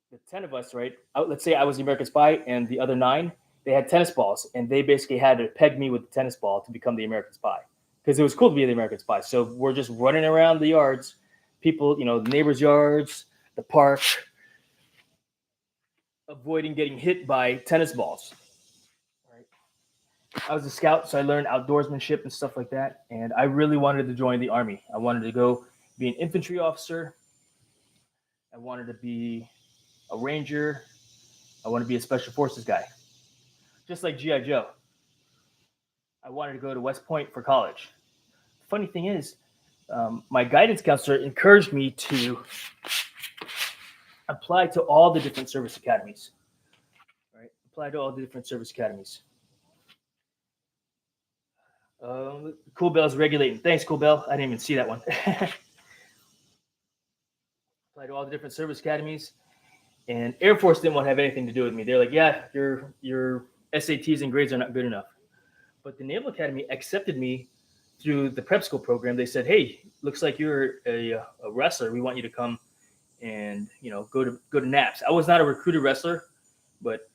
The 10 of us, right? Let's say I was the American Spy, and the other 9, they had tennis balls, and they basically had to peg me with the tennis ball to become the American Spy, because it was cool to be the American Spy. So we're just running around the yards, people, the neighbors' yards, the park, avoiding getting hit by tennis balls. Right? I was a scout, so I learned outdoorsmanship and stuff like that. And I really wanted to join the Army. I wanted to go be an infantry officer. I wanted to be a ranger. I wanted to be a special forces guy, just like G.I. Joe. I wanted to go to West Point for college. The funny thing is, my guidance counselor encouraged me to apply to all the different service academies. Right? Apply to all the different service academies. Cool Bell's regulating. Thanks, Cool Bell. I didn't even see that one. Apply to all the different service academies. And Air Force didn't want to have anything to do with me. They're like, yeah, your SATs and grades are not good enough. But the Naval Academy accepted me through the prep school program. They said, hey, looks like you're a wrestler. We want you to come and go to NAPS. I was not a recruited wrestler, but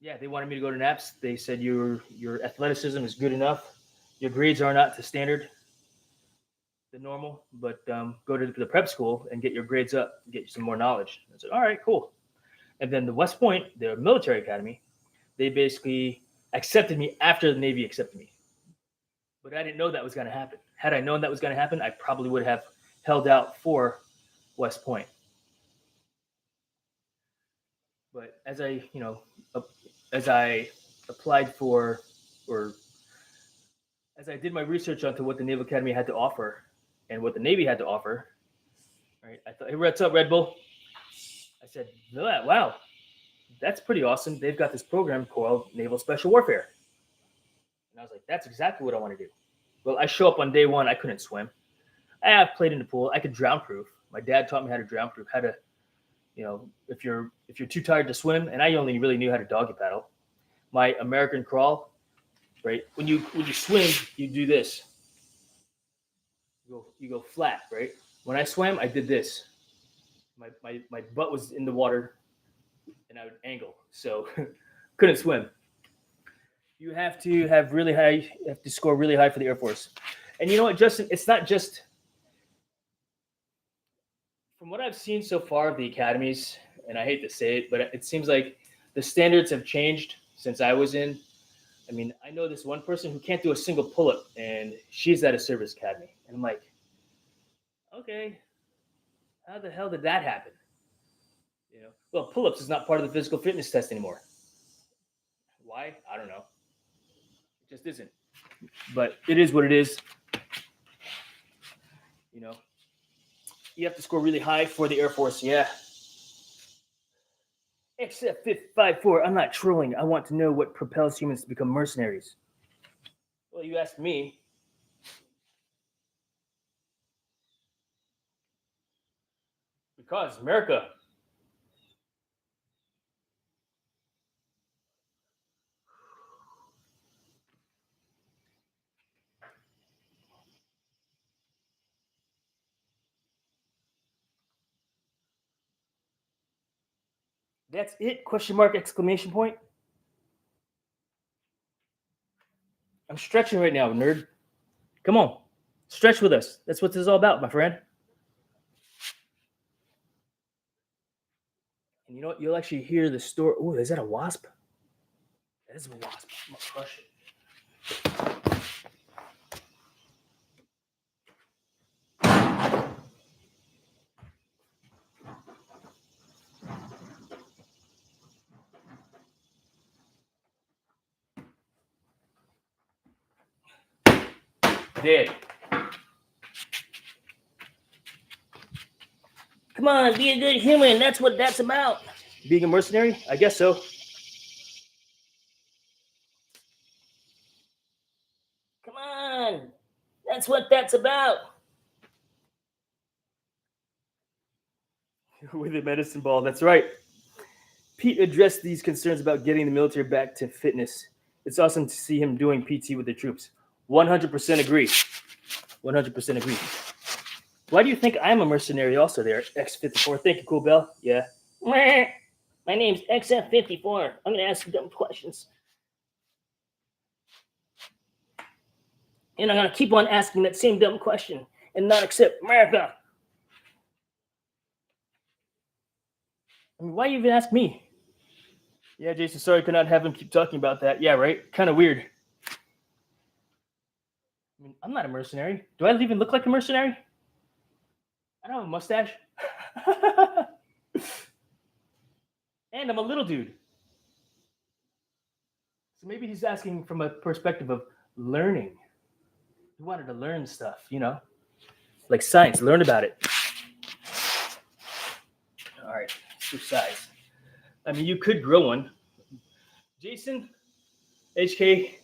yeah, they wanted me to go to NAPS. They said your athleticism is good enough. Your grades are not the standard, the normal, but go to the prep school and get your grades up, get you some more knowledge. I said, all right, cool. And then the West Point, the military academy, they basically accepted me after the Navy accepted me. But I didn't know that was going to happen. Had I known that was going to happen, I probably would have held out for West Point. But as I applied for, or as I did my research onto what the Naval Academy had to offer and what the Navy had to offer, right? I thought, hey, what's up, Red Bull? I said, wow, that's pretty awesome. They've got this program called Naval Special Warfare. And I was like, that's exactly what I want to do. Well, I show up on day 1. I couldn't swim. I played in the pool. I could drown proof. My dad taught me how to drown proof, how to, if you're too tired to swim, and I only really knew how to doggy paddle. My American crawl, right? When you swim, you do this. You go flat, right? When I swam, I did this. My butt was in the water, and I would angle, so couldn't swim. You have to have really high. You have to score really high for the Air Force. And you know what, Justin? It's not just from what I've seen so far of the academies, and I hate to say it, but it seems like the standards have changed since I was in. I mean, I know this one person who can't do a single pull-up, and she's at a service academy, and I'm like, okay, how the hell did that happen? Well, pull-ups is not part of the physical fitness test anymore. Why? I don't know. It just isn't. But it is what it is. You have to score really high for the Air Force, yeah. Except 554, I'm not trolling. I want to know what propels humans to become mercenaries. Well, you asked me. Because America. That's it? Question mark, exclamation point. I'm stretching right now, nerd. Come on. Stretch with us. That's what this is all about, my friend. And you know what? You'll actually hear the story. Oh, is that a wasp? That is a wasp. I'm gonna crush it. Dead. Come on, be a good human. That's what that's about. Being a mercenary? I guess so. Come on. That's what that's about. With a medicine ball, that's right. Pete addressed these concerns about getting the military back to fitness. It's awesome to see him doing PT with the troops. 100% agree. 100% agree. Why do you think I'm a mercenary also there, X54? Thank you, Cool Bell. Yeah. My name's XF54. I'm going to ask you dumb questions. And I'm going to keep on asking that same dumb question and not accept America. I mean, why you even ask me? Yeah, Jason, sorry I could not have him keep talking about that. Yeah, right? Kind of weird. I mean, I'm not a mercenary. Do I even look like a mercenary? I don't have a mustache. And I'm a little dude. So maybe he's asking from a perspective of learning. He wanted to learn stuff, like science, learn about it. All right, switch size. I mean, you could grow one. Jason, HK,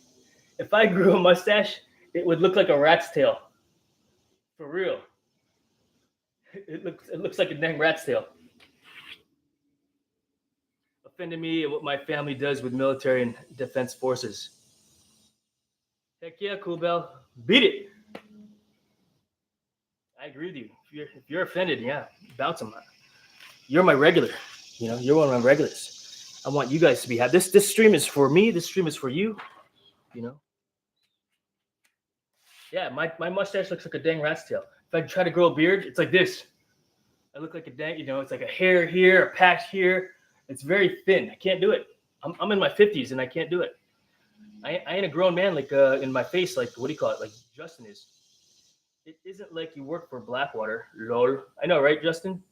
if I grew a mustache, it would look like a rat's tail. For real. It looks like a dang rat's tail. Offended me at what my family does with military and defense forces. Heck yeah, Cool Bell. Beat it. I agree with you. If you're offended, yeah, bounce them. You're my regular. You're one of my regulars. I want you guys to be happy. This stream is for me. This stream is for you. Yeah, my mustache looks like a dang rat's tail. If I try to grow a beard, it's like this. I look like a dang, it's like a hair here, a patch here. It's very thin. I can't do it. I'm in my 50s and I can't do it. I ain't a grown man like in my face, like what do you call it? Like Justin is. It isn't like you work for Blackwater. Lol. I know, right, Justin?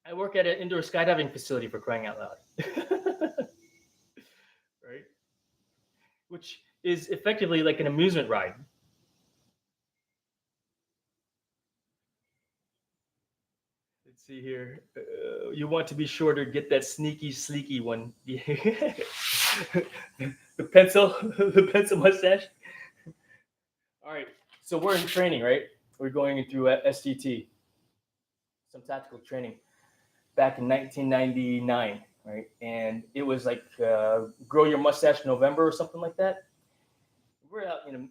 I work at an indoor skydiving facility, for crying out loud. Right? Which is effectively like an amusement ride. Let's see here. You want to be shorter, get that sneaky, sleeky one. The pencil mustache. All right, so we're in training, right? We're going through STT, some tactical training, back in 1999, right? And it was like grow your mustache November or something like that. We're out in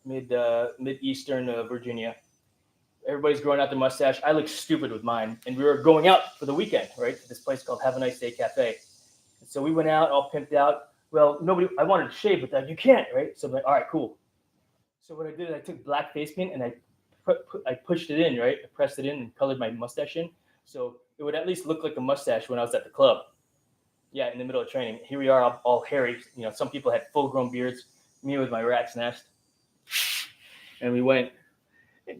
mid-eastern Virginia. Everybody's growing out their mustache. I look stupid with mine, and we were going out for the weekend, right? To this place called Have a Nice Day Cafe. And so we went out, all pimped out. Well, nobody. I wanted to shave, but like you can't, right? So I'm like, all right, cool. So what I did, I took black face paint and I pushed it in, right? I pressed it in and colored my mustache in, so it would at least look like a mustache when I was at the club. Yeah, in the middle of training. Here we are, all hairy. You know, some people had full-grown beards. Me with my rat's nest, and we went.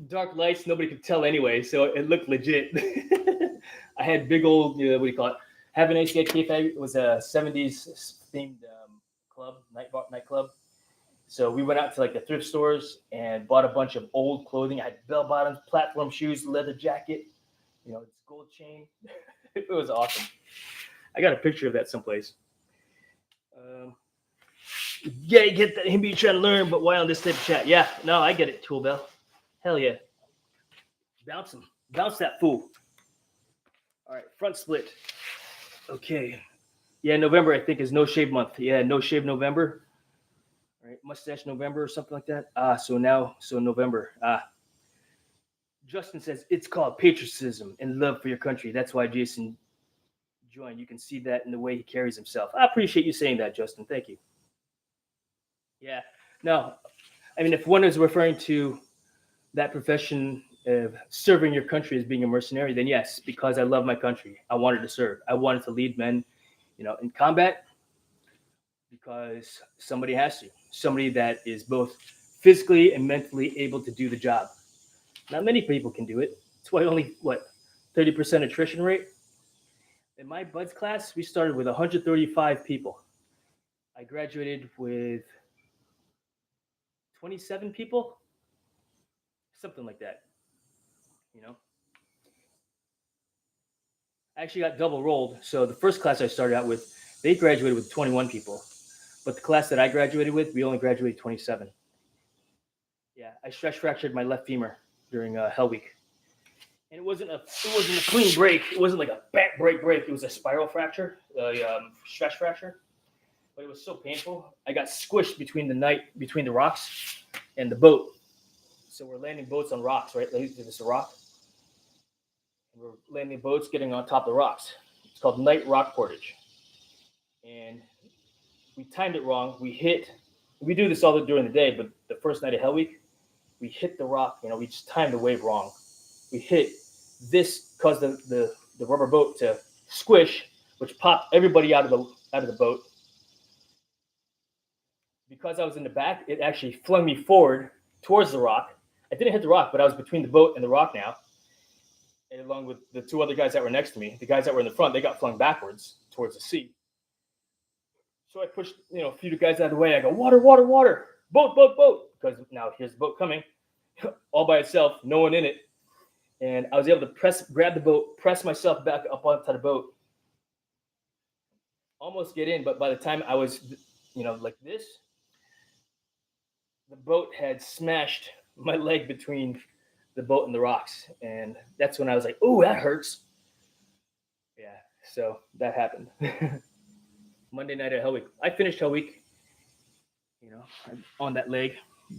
Dark lights, nobody could tell anyway, so it looked legit. I had big old, what do you call it? Have a Nice Day Cafe. It was a 70s themed club, nightclub. So we went out to like the thrift stores and bought a bunch of old clothing. I had bell bottoms, platform shoes, leather jacket, it's gold chain. It was awesome. I got a picture of that someplace. Yeah, you get that. Him be trying to learn, but why on this type of chat? Yeah, no, I get it, Tool Bell. Hell yeah. Bounce him. Bounce that fool. All right, front split. Okay. Yeah, November, I think, is no shave month. Yeah, no shave November. All right, mustache November or something like that. So November. Justin says it's called patriotism and love for your country. That's why Jason joined. You can see that in the way he carries himself. I appreciate you saying that, Justin. Thank you. Yeah. No, I mean, if one is referring to that profession of serving your country as being a mercenary, then yes, because I love my country. I wanted to serve. I wanted to lead men, in combat, because somebody has to. Somebody that is both physically and mentally able to do the job. Not many people can do it. That's why only, 30% attrition rate? In my BUD/S class, we started with 135 people. I graduated with 27 people, something like that. I actually got double rolled. So the first class I started out with, they graduated with 21 people, but the class that I graduated with, we only graduated 27. Yeah, I stress fractured my left femur during Hell Week, and it wasn't a clean break. It wasn't like a back break. It was a spiral fracture, stress fracture. But it was so painful. I got squished between the rocks and the boat. So we're landing boats on rocks, right? This is a rock. We're landing boats, getting on top of the rocks. It's called night rock portage. And we timed it wrong. We do this all during the day, but the first night of Hell Week, we hit the rock. We just timed the wave wrong. We hit this, caused the rubber boat to squish, which popped everybody out of the boat. Because I was in the back, it actually flung me forward towards the rock. I didn't hit the rock, but I was between the boat and the rock now. And along with the two other guys that were next to me, the guys that were in the front, they got flung backwards towards the sea. So I pushed, a few guys out of the way. I go, water, water, water, boat, boat, boat. Because now here's the boat coming, all by itself, no one in it. And I was able to grab the boat, press myself back up onto the boat, almost get in. But by the time I was, like this, the boat had smashed my leg between the boat and the rocks. And that's when I was like, "Ooh, that hurts." Yeah, so that happened. Monday night at Hell Week. I finished Hell Week, on that leg.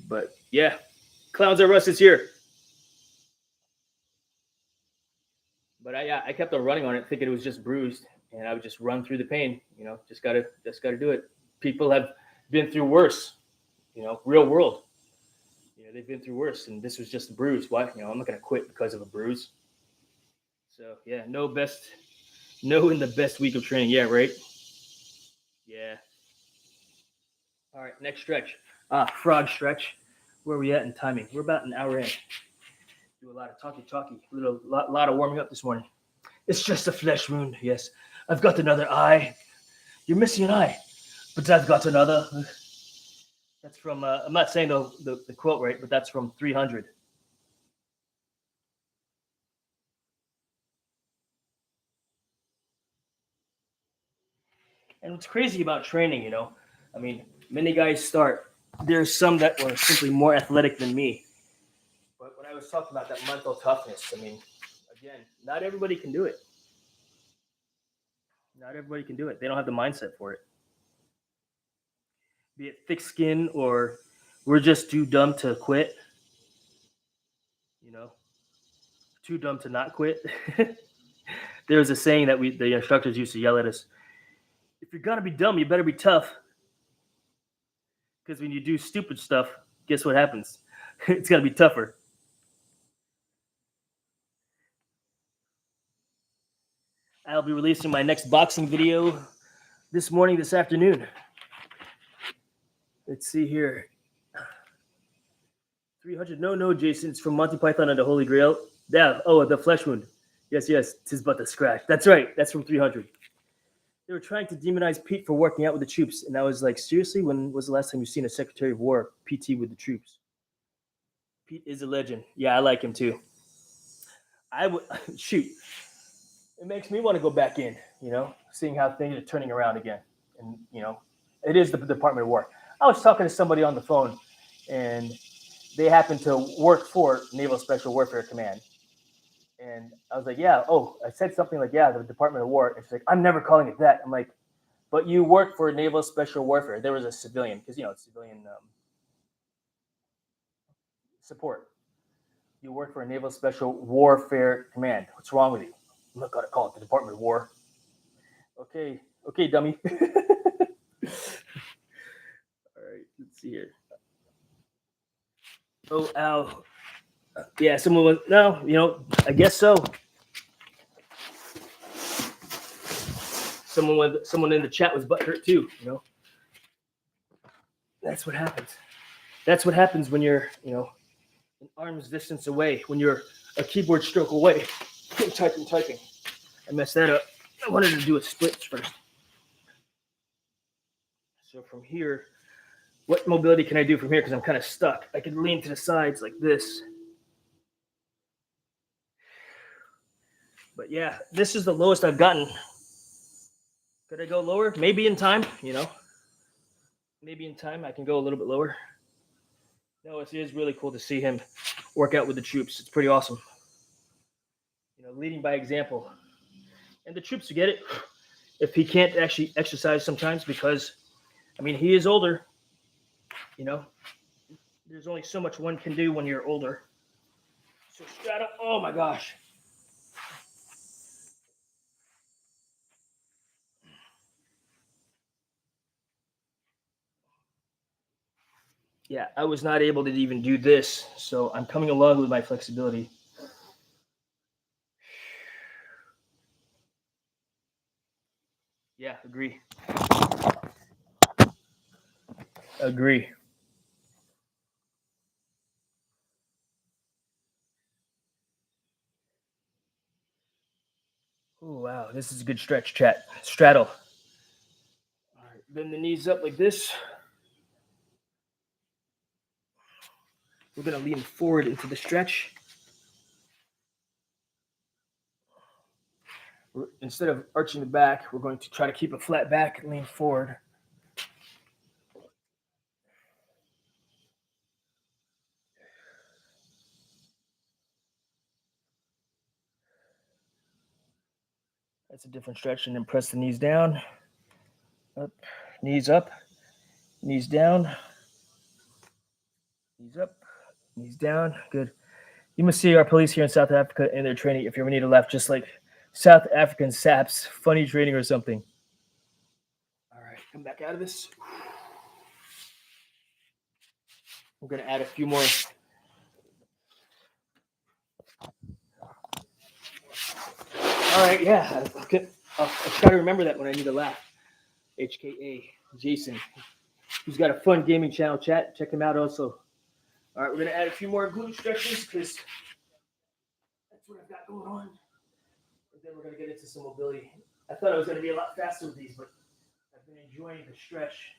But yeah, Clowns R Us is here. But I kept on running on it, thinking it was just bruised, and I would just run through the pain. Just gotta do it. People have been through worse. Real world. They've been through worse, and this was just a bruise. Why? I'm not gonna quit because of a bruise. So yeah, no in the best week of training. Yeah, right. Yeah. All right, next stretch. Frog stretch. Where are we at in timing? We're about an hour in. Do a lot of talky, lot of warming up this morning. It's just a flesh wound. Yes, I've got another eye. You're missing an eye, but I've got another. That's from. I'm not saying the quote right, but that's from 300. And what's crazy about training, I mean, many guys start. There's some that were simply more athletic than me. But when I was talking about that mental toughness, I mean, again, not everybody can do it. Not everybody can do it. They don't have the mindset for it. Be it thick skin or We're just too dumb to quit, you know, too dumb to not quit. There was a saying that the instructors used to yell at us: if you're gonna be dumb, you better be tough. Because when you do stupid stuff, guess what happens? It's gonna be tougher. I'll be releasing my next boxing video this afternoon. Let's see here. 300. No, Jason. It's from Monty Python and the Holy Grail. Yeah. Oh, the flesh wound. Yes. Tis but the scratch. That's right. That's from 300. They were trying to demonize Pete for working out with the troops. And I was like, seriously? When was the last time you've seen a Secretary of War PT with the troops? Pete is a legend. Yeah, I like him too. I would shoot. It makes me want to go back in, seeing how things are turning around again. And, it is the Department of War. I was talking to somebody on the phone, and they happened to work for Naval Special Warfare Command. And I was like, yeah. Oh, I said something like, yeah, the Department of War. And she's like, I'm never calling it that. I'm like, but you work for Naval Special Warfare. There was a civilian, because, it's civilian support. You work for a Naval Special Warfare Command. What's wrong with you? I'm not going to call it the Department of War. Okay, dummy. All right, let's see here. Oh, ow. Yeah, someone was, no, I guess so. Someone in the chat was butthurt too, That's what happens. That's what happens when you're, an arm's distance away, when you're a keyboard stroke away. Typing. I messed that up. I wanted to do a split first. So from here, what mobility can I do from here? Because I'm kind of stuck. I can lean to the sides like this. But yeah, this is the lowest I've gotten. Could I go lower? Maybe in time, Maybe in time I can go a little bit lower. No, it is really cool to see him work out with the troops. It's pretty awesome. Leading by example. And the troops get it. If he can't actually exercise sometimes because, he is older. There's only so much one can do when you're older. So straddle. Oh my gosh. Yeah, I was not able to even do this, so I'm coming along with my flexibility. Yeah, agree. Oh, wow, this is a good stretch, chat. Straddle. All right, bend the knees up like this. We're going to lean forward into the stretch. Instead of arching the back, we're going to try to keep a flat back and lean forward. That's a different stretch. And then press the knees down. Up, knees down. Knees up, knees down. Good. You must see our police here in South Africa in their training. If you ever need a laugh, just like South African SAPs, funny training or something. All right, come back out of this. We're going to add a few more. All right, yeah. I'll try to remember that when I need a laugh. HKA Jason, who's got a fun gaming channel, chat. Check him out also. All right, we're going to add a few more glute stretches because that's what I've got going on. And then we're going to get into some mobility. I thought I was going to be a lot faster with these, but I've been enjoying the stretch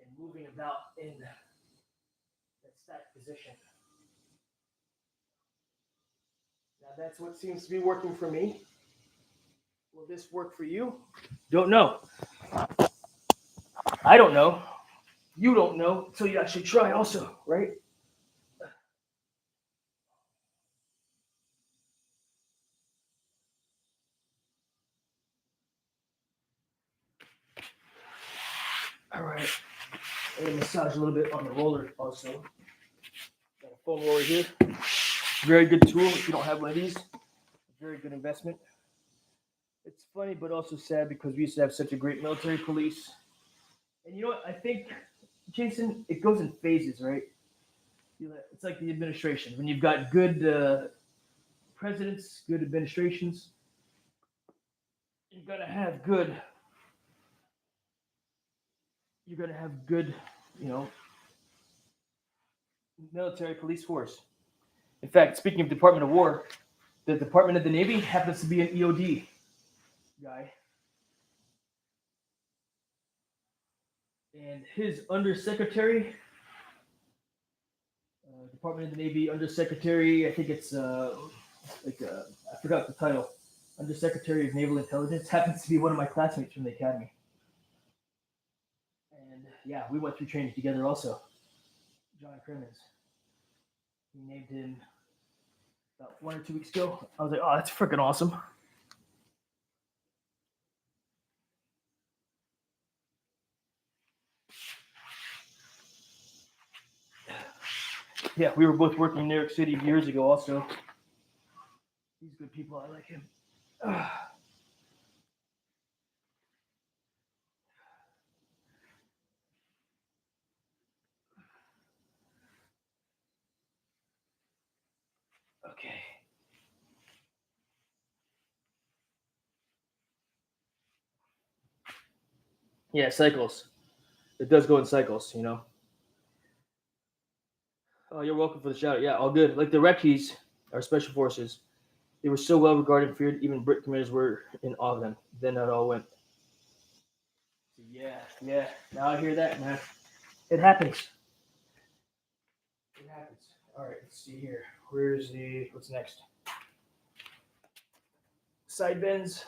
and moving about in that static position. Now that's what seems to be working for me. Will this work for you? Don't know. I don't know. You don't know until you actually try also, right? All right. And massage a little bit on the roller also. Got a foam roller here. Very good tool if you don't have one of these. Very good investment. It's funny, but also sad because we used to have such a great military police. And you know what? I think, Jason, it goes in phases, right? It's like the administration. When you've got good presidents, good administrations, you've got to have good. You're going to have good, you know, military police force. In fact, speaking of Department of War, the Department of the Navy happens to be an EOD guy. And his undersecretary, Department of the Navy undersecretary, I think it's I forgot the title, Undersecretary of Naval Intelligence, happens to be one of my classmates from the academy. And yeah, we went through training together also. John Crimmins. He named him about 1 or 2 weeks ago. I was like, oh, that's freaking awesome. Yeah, we were both working in New York City years ago also. He's good people. I like him. Okay. Yeah, cycles. It does go in cycles, you know. Oh, you're welcome for the shout out. Yeah, all good. Like the Reckies, our special forces, they were so well regarded and feared, even Brit commanders were in awe of them. Then it all went. Yeah, yeah. Now I hear that, man. It happens. It happens. All right, let's see here. What's next? Side bends.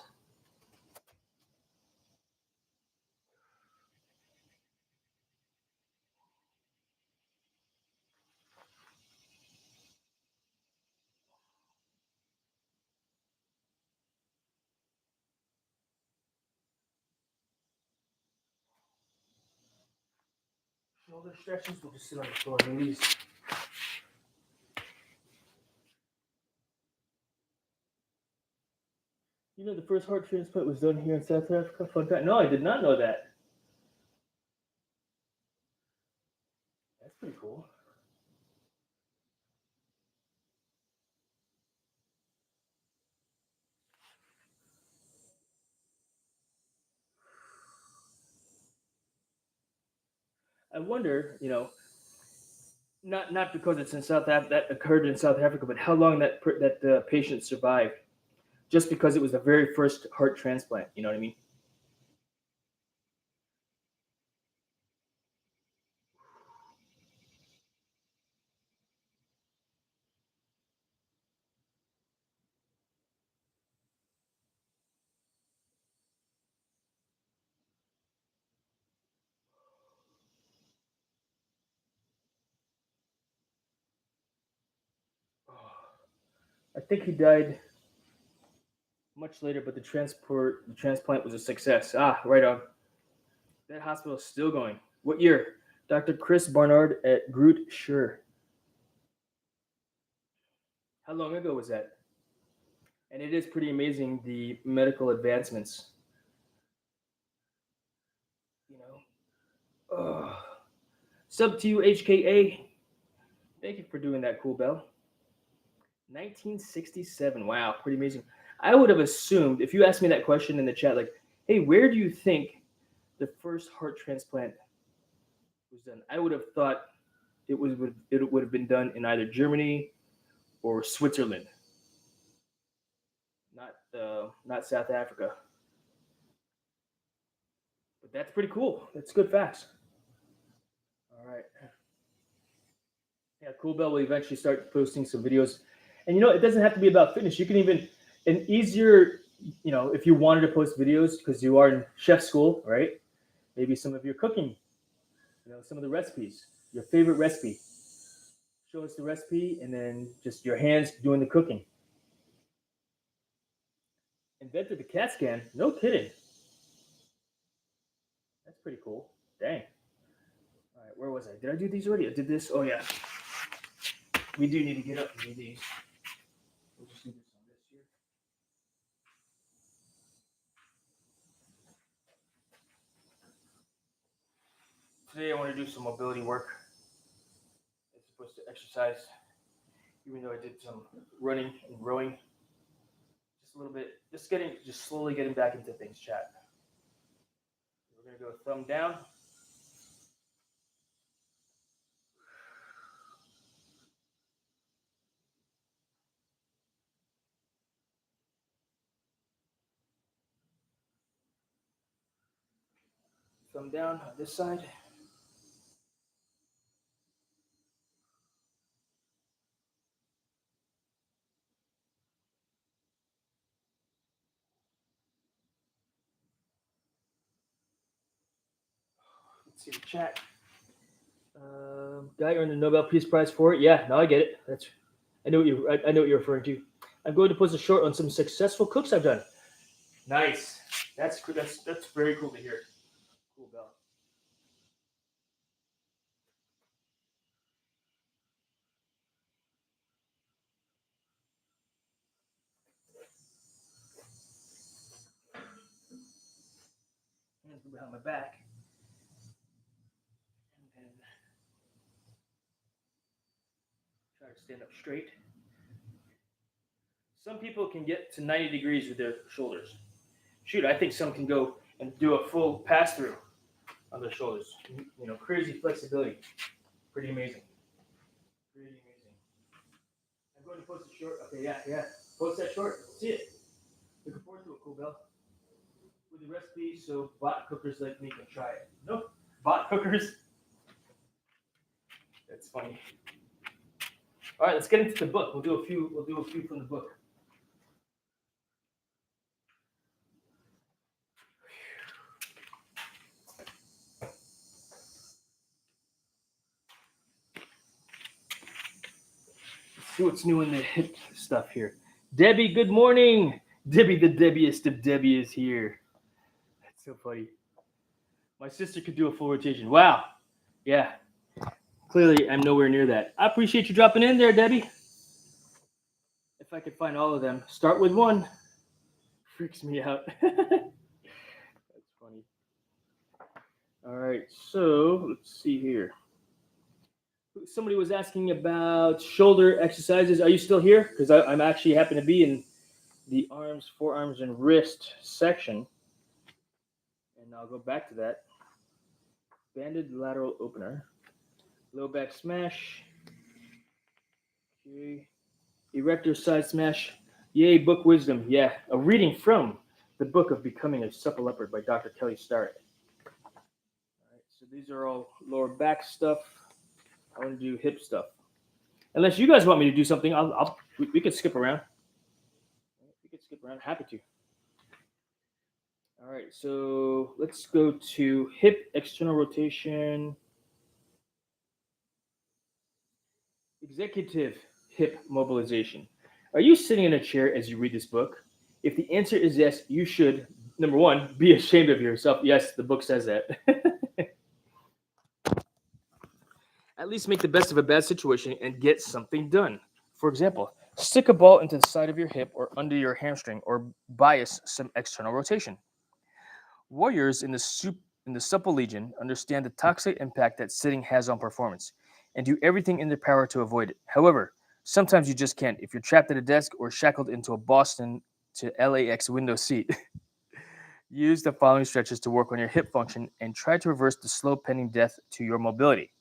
Shoulder stretches. We'll just sit on the floor and these. You know, the first heart transplant was done here in South Africa. Fun fact. No, I did not know that. That's pretty cool. I wonder, you know, not because it's in South Africa that occurred in South Africa, but how long that patient survived, just because it was the very first heart transplant. You know what I mean? I think he died much later, but the transplant was a success. Ah, right on. That hospital is still going. What year? Dr. Chris Barnard at Groot Sure. How long ago was that? And it is pretty amazing the medical advancements. You know. Sub to you, HKA. Thank you for doing that, Cool Bell. 1967. Wow, pretty amazing. I would have assumed if you asked me that question in the chat, like, hey, where do you think the first heart transplant was done? I would have thought it would have been done in either Germany or Switzerland, not South Africa. But that's pretty cool. That's good facts. All right. Yeah, Cool Bell will eventually start posting some videos. And you know, it doesn't have to be about fitness. You can even an easier, you know, if you wanted to post videos because you are in chef school, right? Maybe some of your cooking, you know, some of the recipes, your favorite recipe. Show us the recipe and then just your hands doing the cooking. Invented the CAT scan. No kidding. That's pretty cool. Dang. All was I? Did I do these already? I did this. Oh yeah. We do need to get up and do these. We'll just do this on this here. Today I want to do some mobility work as opposed to exercise. Even though I did some running and rowing, just a little bit, just slowly getting back into things, chat. We're gonna go thumb down. Thumb down on this side. Let's see the chat. Guy earned the Nobel Peace Prize for it. Yeah, now I get it. I know what you're referring to. I'm going to post a short on some successful cooks I've done. Nice. That's very cool to hear. Cool, Bell. Hands behind my back. And then try to stand up straight. Some people can get to 90 degrees with their shoulders. Shoot, I think some can go and do a full pass through on their shoulders. You know, crazy flexibility. Pretty amazing. Pretty amazing. I'm going to post a short. Okay, yeah. Post that short. See it. Looking forward to it, Cool Bell. With the recipe so bot cookers like me can try it. Nope. Bot cookers. That's funny. All right, let's get into the book. We'll do a few from the book. Let's see what's new in the hip stuff here. Debbie, good morning. Debbie, the Debbiest of Debbie is here. That's so funny. My sister could do a full rotation. Wow. Yeah. Clearly, I'm nowhere near that. I appreciate you dropping in there, Debbie. If I could find all of them, start with one. Freaks me out. That's funny. All right, so let's see here. Somebody was asking about shoulder exercises. Are you still here? Because I'm actually happen to be in the arms, forearms, and wrist section. And I'll go back to that. Banded lateral opener. Low back smash. Okay. Erector side smash. Yay, book wisdom. Yeah, a reading from the book of Becoming a Supple Leopard by Dr. Kelly Starrett. All right, so these are all lower back stuff. I want to do hip stuff. Unless you guys want me to do something, we could skip around. We could skip around. Happy to. All right, so let's go to hip external rotation. Executive hip mobilization. Are you sitting in a chair as you read this book? If the answer is yes, you should, number one, be ashamed of yourself. Yes, the book says that. At least make the best of a bad situation and get something done. For example, stick a ball into the side of your hip or under your hamstring or bias some external rotation. Warriors in the supple legion understand the toxic impact that sitting has on performance and do everything in their power to avoid it. However, sometimes you just can't if you're trapped at a desk or shackled into a Boston to LAX window seat. Use the following stretches to work on your hip function and try to reverse the slow pending death to your mobility.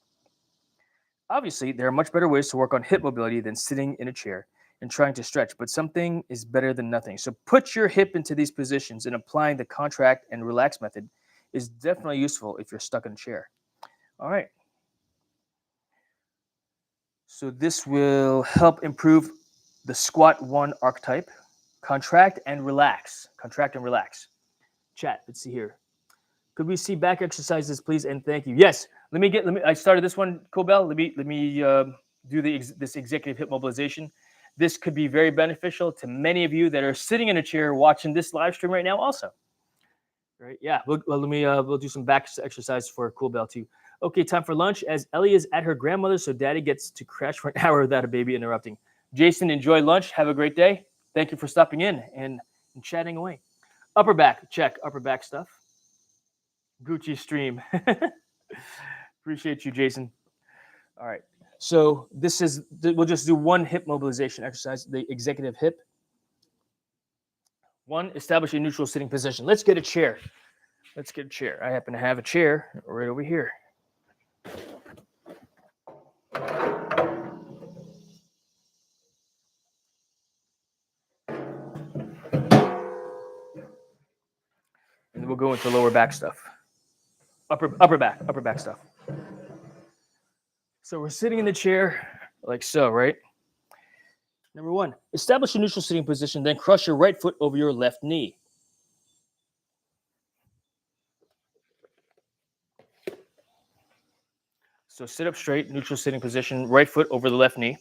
Obviously, there are much better ways to work on hip mobility than sitting in a chair and trying to stretch, but something is better than nothing. So put your hip into these positions, and applying the contract and relax method is definitely useful if you're stuck in a chair. All right. So this will help improve the squat 1 archetype. Contract and relax. Contract and relax. Chat, let's see here. Could we see back exercises, please? And thank you. Yes. I started this one, Cobell. Let me do this executive hip mobilization. This could be very beneficial to many of you that are sitting in a chair watching this live stream right now also. Right? Yeah. We'll do some back exercise for Cool Bell too. Okay, time for lunch. As Ellie is at her grandmother's, so Daddy gets to crash for an hour without a baby interrupting. Jason, enjoy lunch. Have a great day. Thank you for stopping in and chatting away. Upper back, check. Upper back stuff. Gucci stream. Appreciate you, Jason. All right. So we'll just do one hip mobilization exercise, the executive hip. One, establish a neutral sitting position. Let's get a chair. Let's get a chair. I happen to have a chair right over here. And then we'll go into lower back stuff. Upper back stuff. So we're sitting in the chair like so, right? Number one, establish a neutral sitting position, then cross your right foot over your left knee. So sit up straight, neutral sitting position, right foot over the left knee.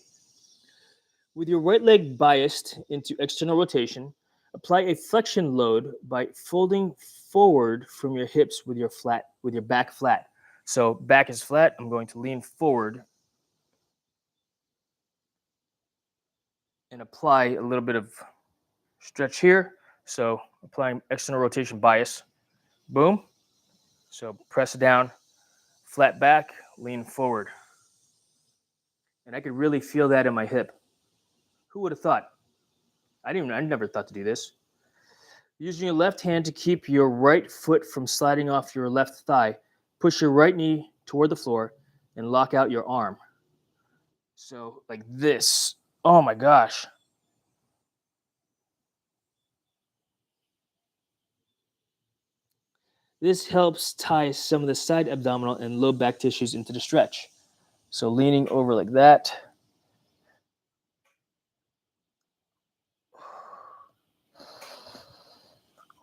With your right leg biased into external rotation, apply a flexion load by folding forward from your hips with your back flat. So back is flat. I'm going to lean forward and apply a little bit of stretch here. So applying external rotation bias. Boom. So press down, flat back, lean forward. And I could really feel that in my hip. Who would have thought? I never thought to do this. Using your left hand to keep your right foot from sliding off your left thigh, push your right knee toward the floor and lock out your arm. So like this. Oh my gosh. This helps tie some of the side abdominal and low back tissues into the stretch. So leaning over like that.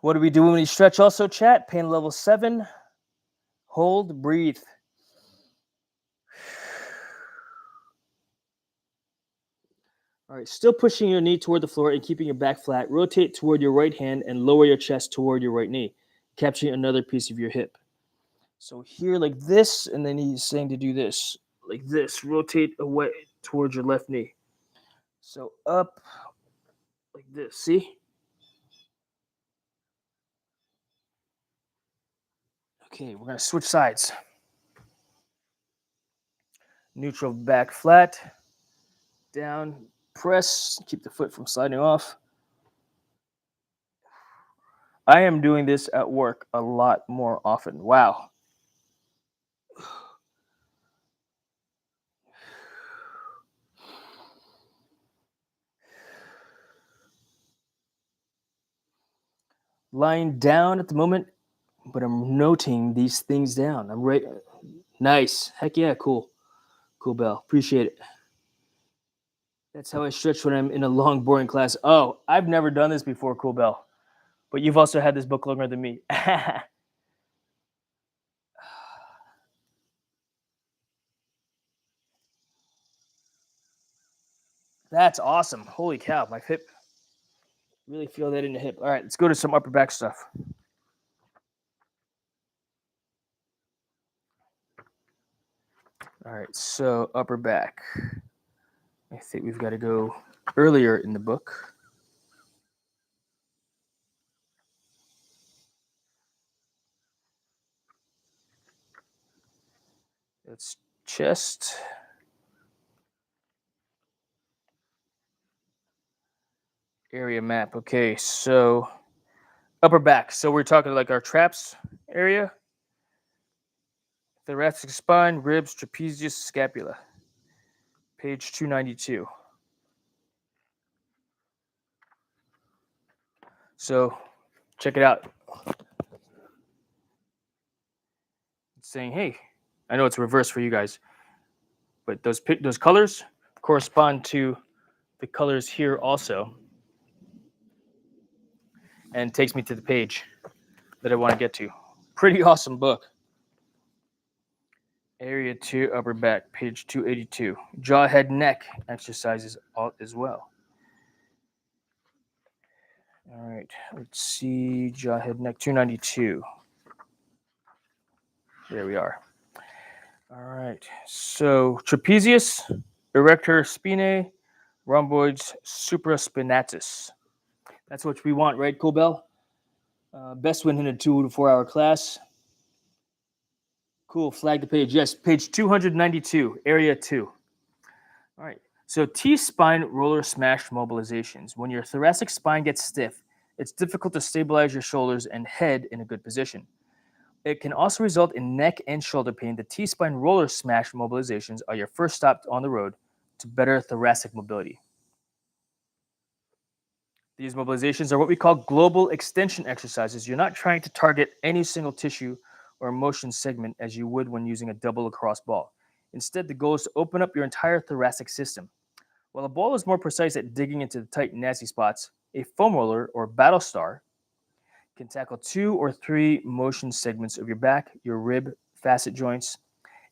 What do we do when we stretch also, chat? Pain level 7. Hold, breathe. All right, still pushing your knee toward the floor and keeping your back flat. Rotate toward your right hand and lower your chest toward your right knee, capturing another piece of your hip. So here like this, and then he's saying to do this, like this. Rotate away towards your left knee. So up like this, see? Okay, we're gonna switch sides. Neutral back flat, down, press, keep the foot from sliding off. I am doing this at work a lot more often. Wow. Lying down at the moment, but I'm noting these things down. I'm right. Nice. Heck yeah, cool. Cool, Bell. Appreciate it. That's how I stretch when I'm in a long, boring class. Oh, I've never done this before, Cool Bell. But you've also had this book longer than me. That's awesome. Holy cow, my hip. Really feel that in the hip. All right, let's go to some upper back stuff. All right, so upper back. I think we've got to go earlier in the book. It's chest. Area map. Okay, so upper back. So we're talking like our traps area, thoracic spine, ribs, trapezius, scapula. Page 292. So check it out. It's saying, hey, I know it's reversed for you guys, but those colors correspond to the colors here also, and takes me to the page that I want to get to. Pretty awesome book. Area 2, upper back, page 282. Jaw, head, neck exercises as well. All right, let's see, jaw, head, neck, 292. There we are. All right, so trapezius, erector spinae, rhomboids, supraspinatus. That's what we want, right, Cool Bell? Best win in a 2 to 4 hour class. Cool, flag the page. Yes, page 292, area 2. All right, so T-spine roller smash mobilizations. When your thoracic spine gets stiff, it's difficult to stabilize your shoulders and head in a good position. It can also result in neck and shoulder pain. The T-spine roller smash mobilizations are your first stop on the road to better thoracic mobility. These mobilizations are what we call global extension exercises. You're not trying to target any single tissue or motion segment as you would when using a double lacrosse ball. Instead, the goal is to open up your entire thoracic system. While a ball is more precise at digging into the tight, nasty spots, a foam roller or battle star can tackle 2 or 3 motion segments of your back, your rib, facet joints,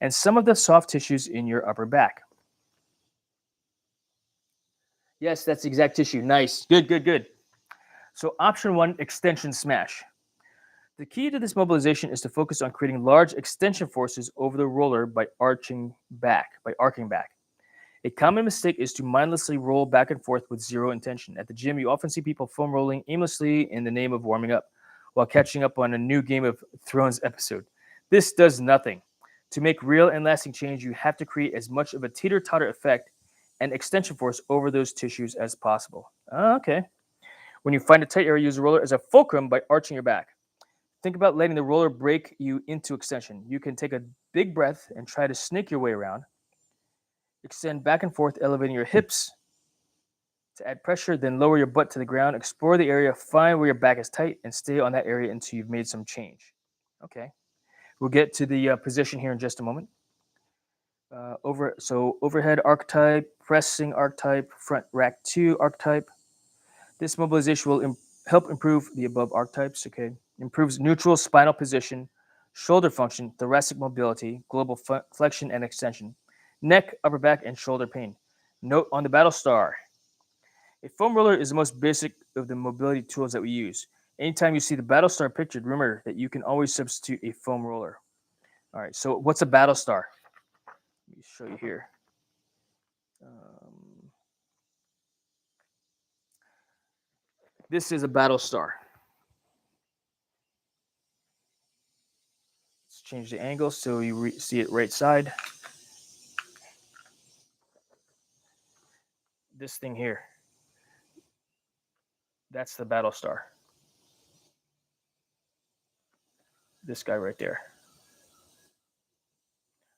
and some of the soft tissues in your upper back. Yes, that's the exact tissue. Nice. Good, good, good. So, option 1, extension smash. The key to this mobilization is to focus on creating large extension forces over the roller by arcing back. A common mistake is to mindlessly roll back and forth with zero intention. At the gym, you often see people foam rolling aimlessly in the name of warming up while catching up on a new Game of Thrones episode. This does nothing. To make real and lasting change, you have to create as much of a teeter-totter effect and extension force over those tissues as possible. Okay. When you find a tight area, use the roller as a fulcrum by arching your back. Think about letting the roller break you into extension. You can take a big breath and try to snake your way around. Extend back and forth, elevating your hips to add pressure, then lower your butt to the ground. Explore the area, find where your back is tight, and stay on that area until you've made some change. Okay. We'll get to the position here in just a moment. Overhead archetype, pressing archetype, front rack 2 archetype. This mobilization will help improve the above archetypes. Okay. Improves neutral spinal position, shoulder function, thoracic mobility, global flexion and extension, neck, upper back, and shoulder pain. Note on the battle star. A foam roller is the most basic of the mobility tools that we use. Anytime you see the battle star pictured, remember that you can always substitute a foam roller. All right, so what's a battle star? Let me show you here. This is a battle star. Let's change the angle so you see it right side. This thing here. That's the battle star. This guy right there.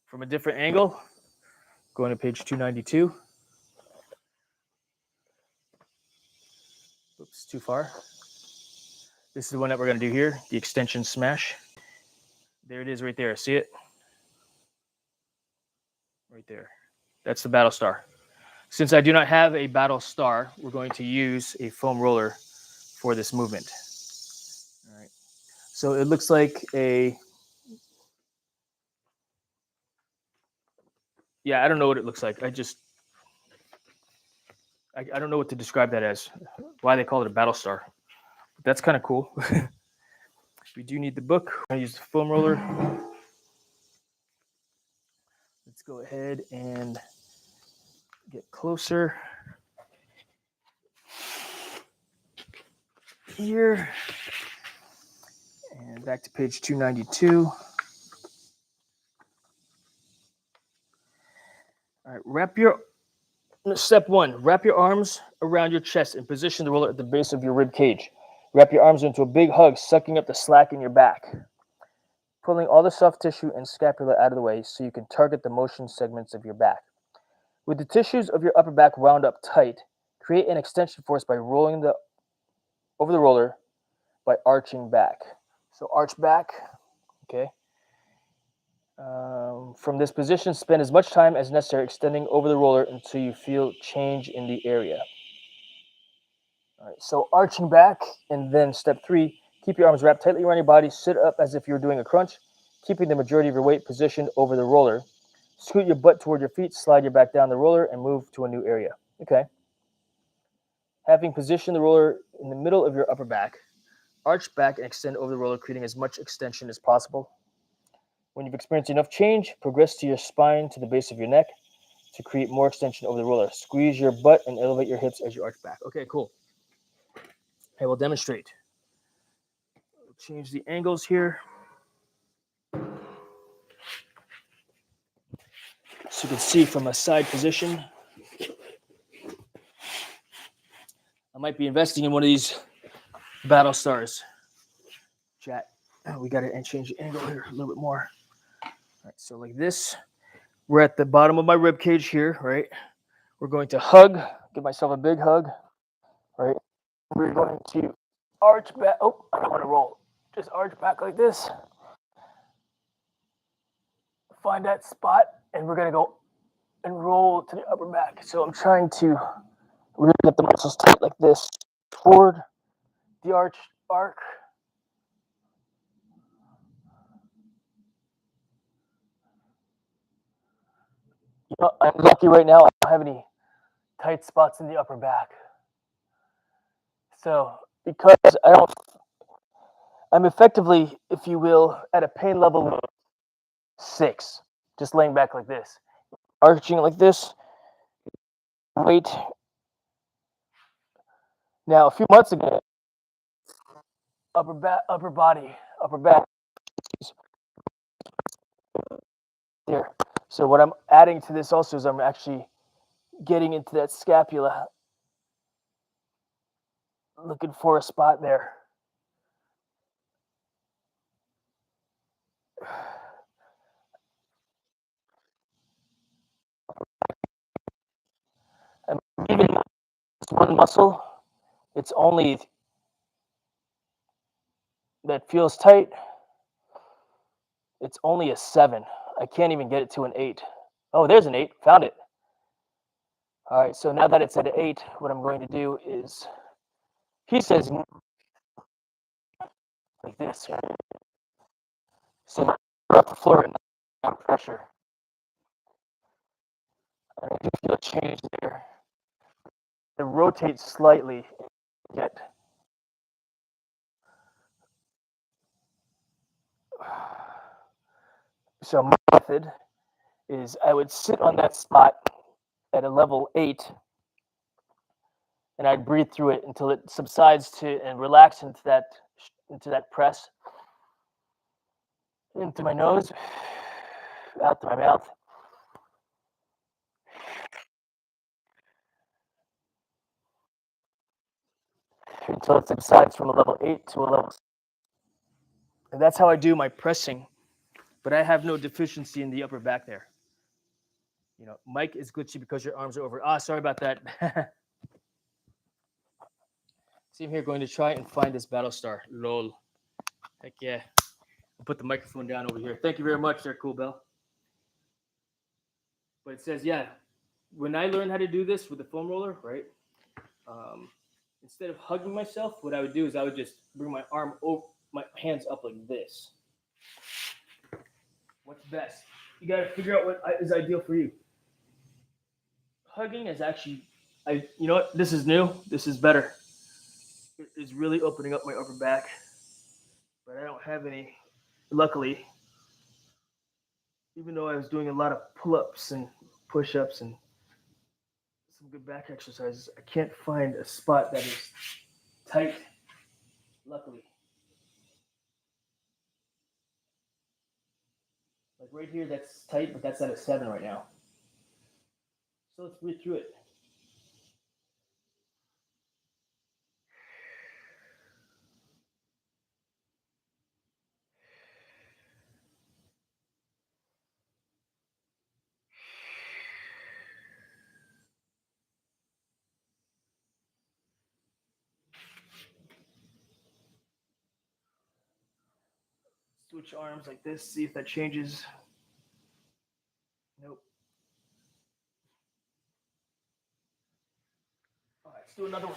From a different angle, going to page 292. Oops, too far. This is the one that we're going to do here, the extension smash. There it is right there. See it? Right there. That's the battle star. Since I do not have a battle star, we're going to use a foam roller for this movement. All right. So it looks like a... Yeah, I don't know what it looks like. I don't know what to describe that as. Why they call it a battle star. But that's kind of cool. We do need the book. I'm going to use the foam roller. Let's go ahead and get closer. Here. And back to page 292. All right, Step 1, wrap your arms around your chest and position the roller at the base of your rib cage. Wrap your arms into a big hug, sucking up the slack in your back, pulling all the soft tissue and scapula out of the way so you can target the motion segments of your back. With the tissues of your upper back wound up tight, create an extension force by rolling over the roller by arching back. So arch back, okay. From this position, spend as much time as necessary extending over the roller until you feel change in the area. All right, so arching back, and then step 3, keep your arms wrapped tightly around your body, sit up as if you're doing a crunch, keeping the majority of your weight positioned over the roller. Scoot your butt toward your feet, slide your back down the roller, and move to a new area. Okay. Having positioned the roller in the middle of your upper back, arch back and extend over the roller, creating as much extension as possible. When you've experienced enough change, progress to your spine to the base of your neck to create more extension over the roller. Squeeze your butt and elevate your hips as you arch back. Okay, cool. I will demonstrate. We'll change the angles here. So you can see from a side position. I might be investing in one of these Battle Stars. Chat. We got to change the angle here a little bit more. All right, so like this. We're at the bottom of my rib cage here, right? We're going to hug, give myself a big hug, right? We're going to arch back. Oh, I don't want to roll. Just arch back like this. Find that spot, and we're going to go and roll to the upper back. So I'm trying to really get the muscles tight like this. Forward, the arc. You know, I'm lucky right now. I don't have any tight spots in the upper back. So because I'm effectively, if you will, at a pain level 6, just laying back like this, arching like this. Wait. Now, a few months ago, upper back. There. So what I'm adding to this also is I'm actually getting into that scapula, looking for a spot there. I'm leaving one muscle. It's only that feels tight. It's only a 7. I can't even get it to an 8. Oh, there's an 8. Found it. All right, so now that it's at an 8, what I'm going to do is, he says, like this. So up the floor and pressure. I do feel a change there. It rotates slightly. Yet. So my method is I would sit on that spot at a level 8, and I'd breathe through it until it subsides to and relax into that press. In through my nose, out through my mouth. Until it subsides from a level 8 to a level 6. And that's how I do my pressing. But I have no deficiency in the upper back there. You know, Mike is glitchy because your arms are over. Sorry about that. See, I'm here going to try and find this Battle Star. Lol. Heck yeah. I'll put the microphone down over here. Thank you very much there, Cool Bell. But it says, yeah, when I learned how to do this with the foam roller, right? Instead of hugging myself, what I would do is I would just bring my arm over, my hands up like this. What's best? You got to figure out what is ideal for you. Hugging is actually, you know what? This is new. This is better. It is really opening up my upper back, but I don't have any. Luckily, even though I was doing a lot of pull-ups and push-ups and some good back exercises, I can't find a spot that is tight. Luckily. Like right here, that's tight, but that's at a 7 right now. So let's breathe through it. Switch arms like this, see if that changes. Nope. All right, let's do another one.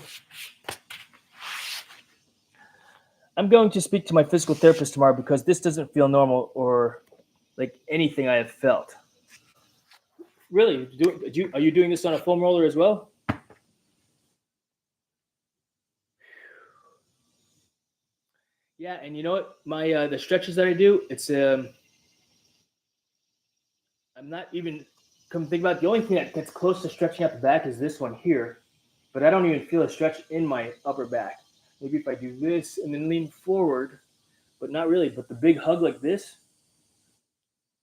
I'm going to speak to my physical therapist tomorrow because this doesn't feel normal or like anything I have felt. Really? Are you doing this on a foam roller as well? Yeah, and you know what? My the stretches that I do, it's I'm not even come to think about it, the only thing that gets close to stretching out the back is this one here, but I don't even feel a stretch in my upper back. Maybe if I do this and then lean forward, but not really. But the big hug like this,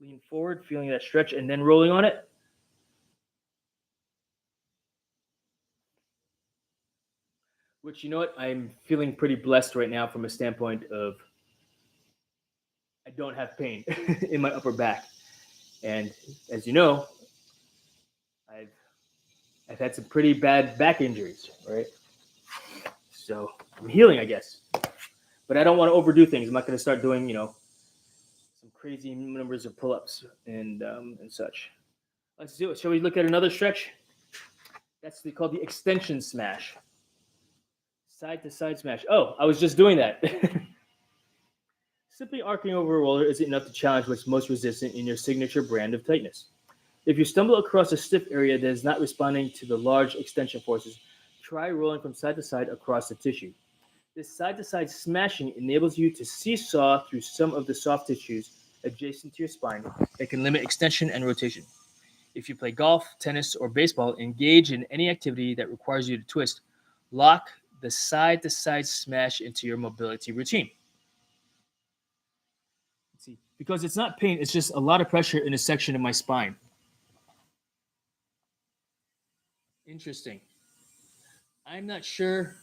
lean forward, feeling that stretch, and then rolling on it. Which you know what? I'm feeling pretty blessed right now from a standpoint of I don't have pain in my upper back. And as you know, I've I've had some pretty bad back injuries, right? So I'm healing, I guess. But I don't want to overdo things. I'm not going to start doing, some crazy numbers of pull-ups and such. Let's do it. Shall we look at another stretch? That's called the extension smash. Side to side smash. Oh, I was just doing that. Simply arcing over a roller isn't enough to challenge what's most resistant in your signature brand of tightness. If you stumble across a stiff area that is not responding to the large extension forces, try rolling from side to side across the tissue. This side to side smashing enables you to seesaw through some of the soft tissues adjacent to your spine that can limit extension and rotation. If you play golf, tennis, or baseball, engage in any activity that requires you to twist, lock the side to side smash into your mobility routine. Let's see. Because it's not pain, it's just a lot of pressure in a section of my spine. Interesting. I'm not sure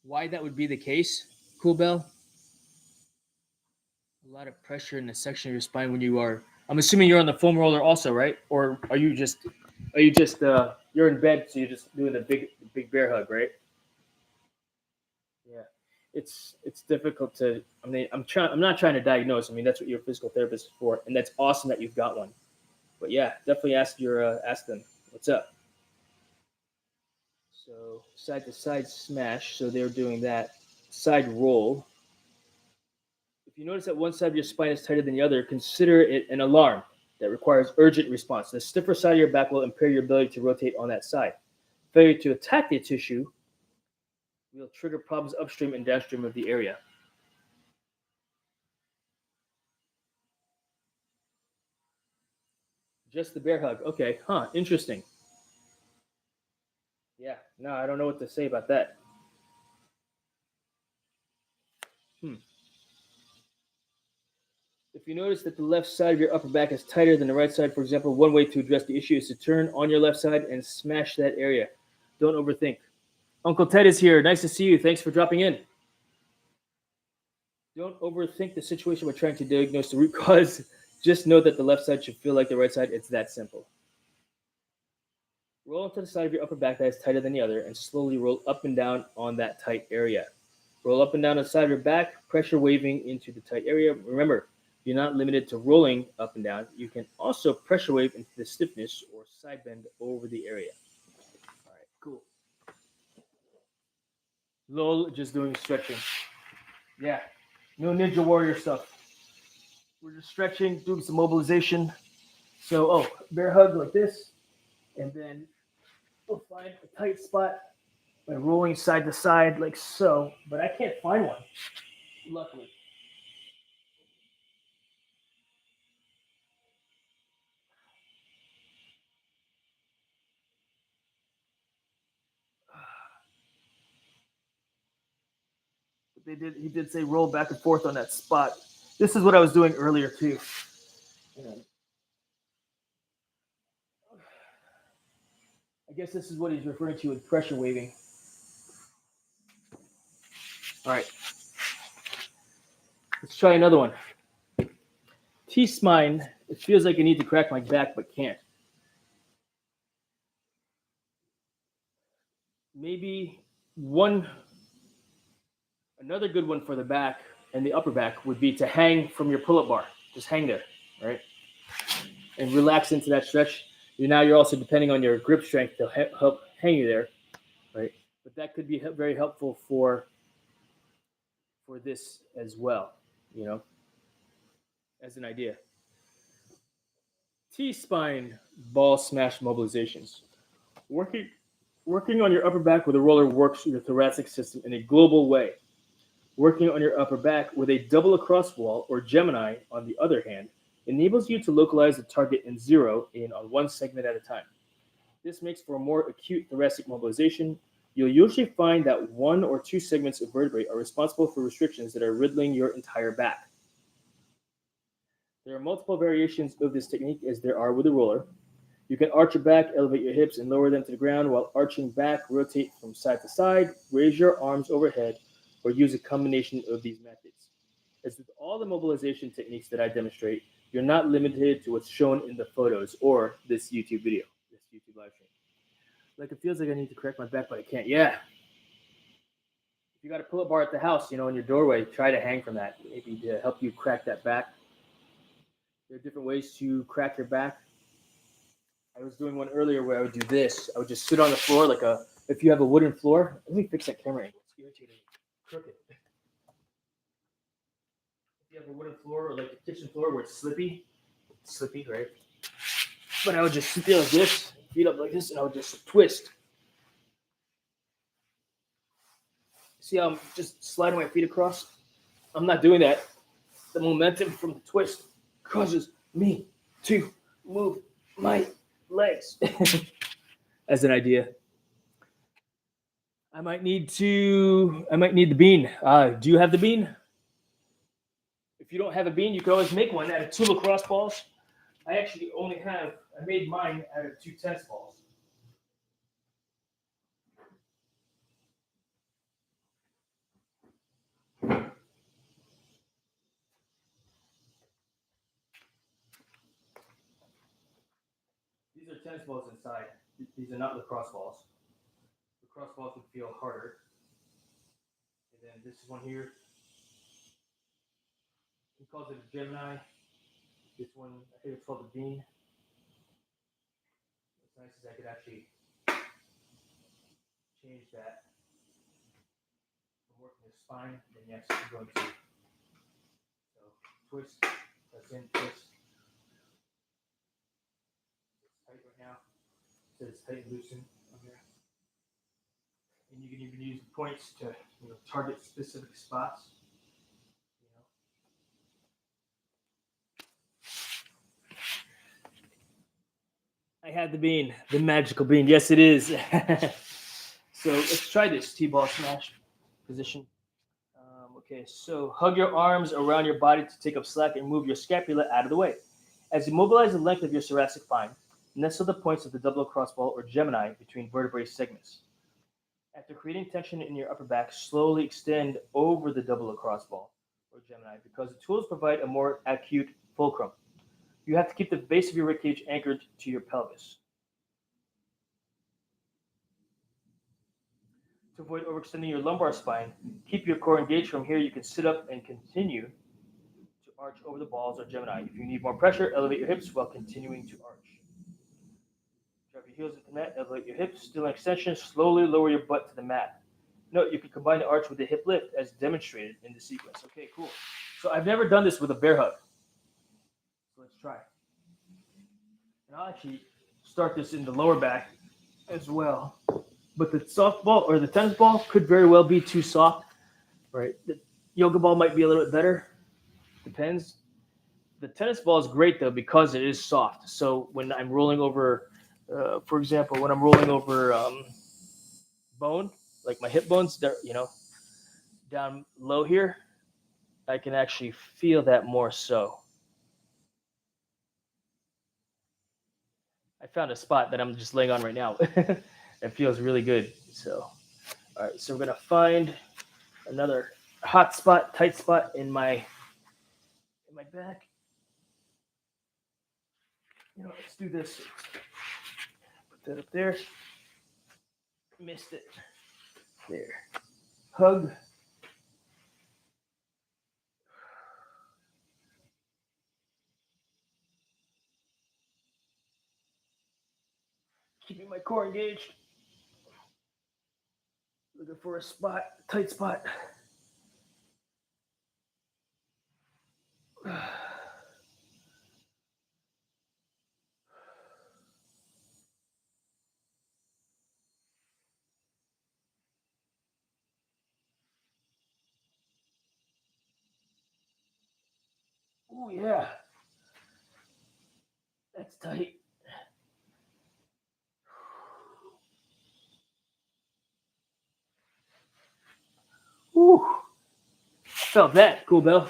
why that would be the case, Cool Bell. A lot of pressure in the section of your spine when you are. I'm assuming you're on the foam roller also, right? Or are you just you're in bed, so you're just doing the big bear hug, right? Yeah, it's difficult to. I mean, I'm not trying to diagnose. I mean, that's what your physical therapist is for, and that's awesome that you've got one. But yeah, definitely ask them what's up. So side to side smash. So they're doing that side roll. If you notice that one side of your spine is tighter than the other, consider it an alarm that requires urgent response. The stiffer side of your back will impair your ability to rotate on that side. Failure to attack the tissue will trigger problems upstream and downstream of the area. Just the bear hug. Okay, huh, interesting. Yeah, no, I don't know what to say about that. Hmm. If you notice that the left side of your upper back is tighter than the right side, for example, one way to address the issue is to turn on your left side and smash that area. Don't overthink. Uncle Ted is here. Nice to see you. Thanks for dropping in. Don't overthink the situation by trying to diagnose the root cause. Just know that the left side should feel like the right side. It's that simple. Roll onto the side of your upper back that is tighter than the other and slowly roll up and down on that tight area. Roll up and down the side of your back, pressure waving into the tight area. Remember, you're not limited to rolling up and down. You can also pressure wave into the stiffness or side bend over the area. All right, cool. Lol, just doing stretching. Yeah, no Ninja Warrior stuff. We're just stretching, doing some mobilization. So, bear hug like this, and then we'll find a tight spot by rolling side to side like so. But I can't find one, luckily. But he did say roll back and forth on that spot. This is what I was doing earlier too. I guess this is what he's referring to with pressure waving. All right, let's try another one. T-spine. It feels like I need to crack my back, but can't. Maybe another good one for the back and the upper back would be to hang from your pull-up bar. Just hang there, right? And relax into that stretch. You're also depending on your grip strength to help hang you there, right? But that could be very helpful for this as well, you know, as an idea. T spine ball smash mobilizations. Working Working on your upper back with a roller works your thoracic system in a global way. Working on your upper back with a double across wall or Gemini, on the other hand, enables you to localize the target and zero in on one segment at a time. This makes for a more acute thoracic mobilization. You'll usually find that one or two segments of vertebrae are responsible for restrictions that are riddling your entire back. There are multiple variations of this technique as there are with a roller. You can arch your back, elevate your hips, and lower them to the ground while arching back, rotate from side to side, raise your arms overhead, or use a combination of these methods. As with all the mobilization techniques that I demonstrate, you're not limited to what's shown in the photos or this YouTube video, this YouTube live stream. Like, it feels like I need to correct my back, but I can't. Yeah. If you got a pull-up bar at the house, in your doorway, try to hang from that, maybe to help you crack that back. There are different ways to crack your back. I was doing one earlier where I would do this. I would just sit on the floor if you have a wooden floor. Let me fix that camera angle. It's irritating me. Crooked. If you have a wooden floor or like a kitchen floor where it's slippy, right? But I would just sit there like this, feet up like this, and I would just twist. See how I'm just sliding my feet across? I'm not doing that. The momentum from the twist causes me to move my legs. As an idea. I might need the bean. Do you have the bean? If you don't have a bean, you can always make one out of 2 lacrosse balls. I made mine out of 2 tennis balls. These are tennis balls inside. These are not lacrosse balls. Lacrosse balls would feel harder. And then this is one here. He calls it a Gemini. This one, I think it's called the Bean. What's nice is I could actually change that from working the spine, then yes, I'm going to twist, press in, twist. It's tight right now. So it's tight and loosen on here. And you can even use points to target specific spots. I had the bean, the magical bean. Yes, it is. So let's try this T-ball smash position. Okay, so hug your arms around your body to take up slack and move your scapula out of the way. As you mobilize the length of your thoracic spine, nestle the points of the double across ball or Gemini between vertebrae segments. After creating tension in your upper back, slowly extend over the double across ball or Gemini because the tools provide a more acute fulcrum. You have to keep the base of your ribcage anchored to your pelvis. To avoid overextending your lumbar spine, keep your core engaged. From here, you can sit up and continue to arch over the balls or Gemini. If you need more pressure, elevate your hips while continuing to arch. Drop your heels into the mat, elevate your hips, still in extension, slowly lower your butt to the mat. Note, you can combine the arch with the hip lift as demonstrated in the sequence. Okay, cool. So I've never done this with a bear hug. So let's try. And I'll actually start this in the lower back as well. But the softball or the tennis ball could very well be too soft, right? The yoga ball might be a little bit better. Depends. The tennis ball is great though because it is soft. So when I'm rolling over, for example, when I'm rolling over bone, like my hip bones, down low here, I can actually feel that more so. I found a spot that I'm just laying on right now. It feels really good. So, all right. So we're gonna find another hot spot, tight spot in my back. Let's do this. Put that up there. Missed it. There. Hug. Keeping my core engaged. Looking for a spot, tight spot. Oh yeah, that's tight. Whew. Felt that. Cool, Bell.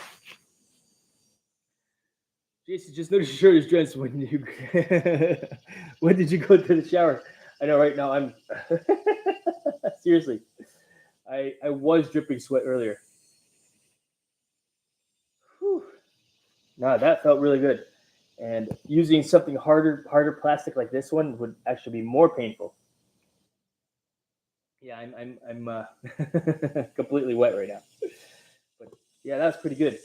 Jason, just noticed your shirt is drenched when you. When did you go to the shower? I know right now I'm. Seriously, I was dripping sweat earlier. Whew. No, that felt really good. And using something harder plastic like this one would actually be more painful. Yeah, I'm completely wet right now. But yeah, that's pretty good.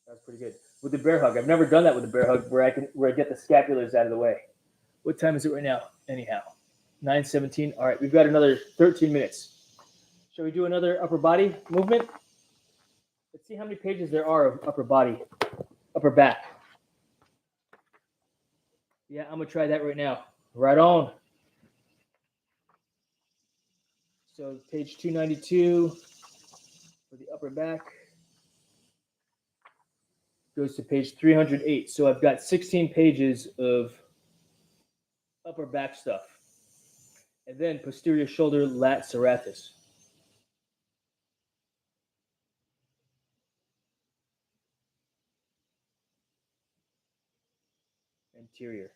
That's pretty good. With the bear hug, I've never done that with the bear hug where I get the scapulars out of the way. What time is it right now? Anyhow, 9:17. All right, we've got another 13 minutes. Shall we do another upper body movement? Let's see how many pages there are of upper body, upper back. Yeah, I'm gonna try that right now. Right on. So page 292 for the upper back goes to page 308. So I've got 16 pages of upper back stuff. And then posterior shoulder lat serratus. Anterior.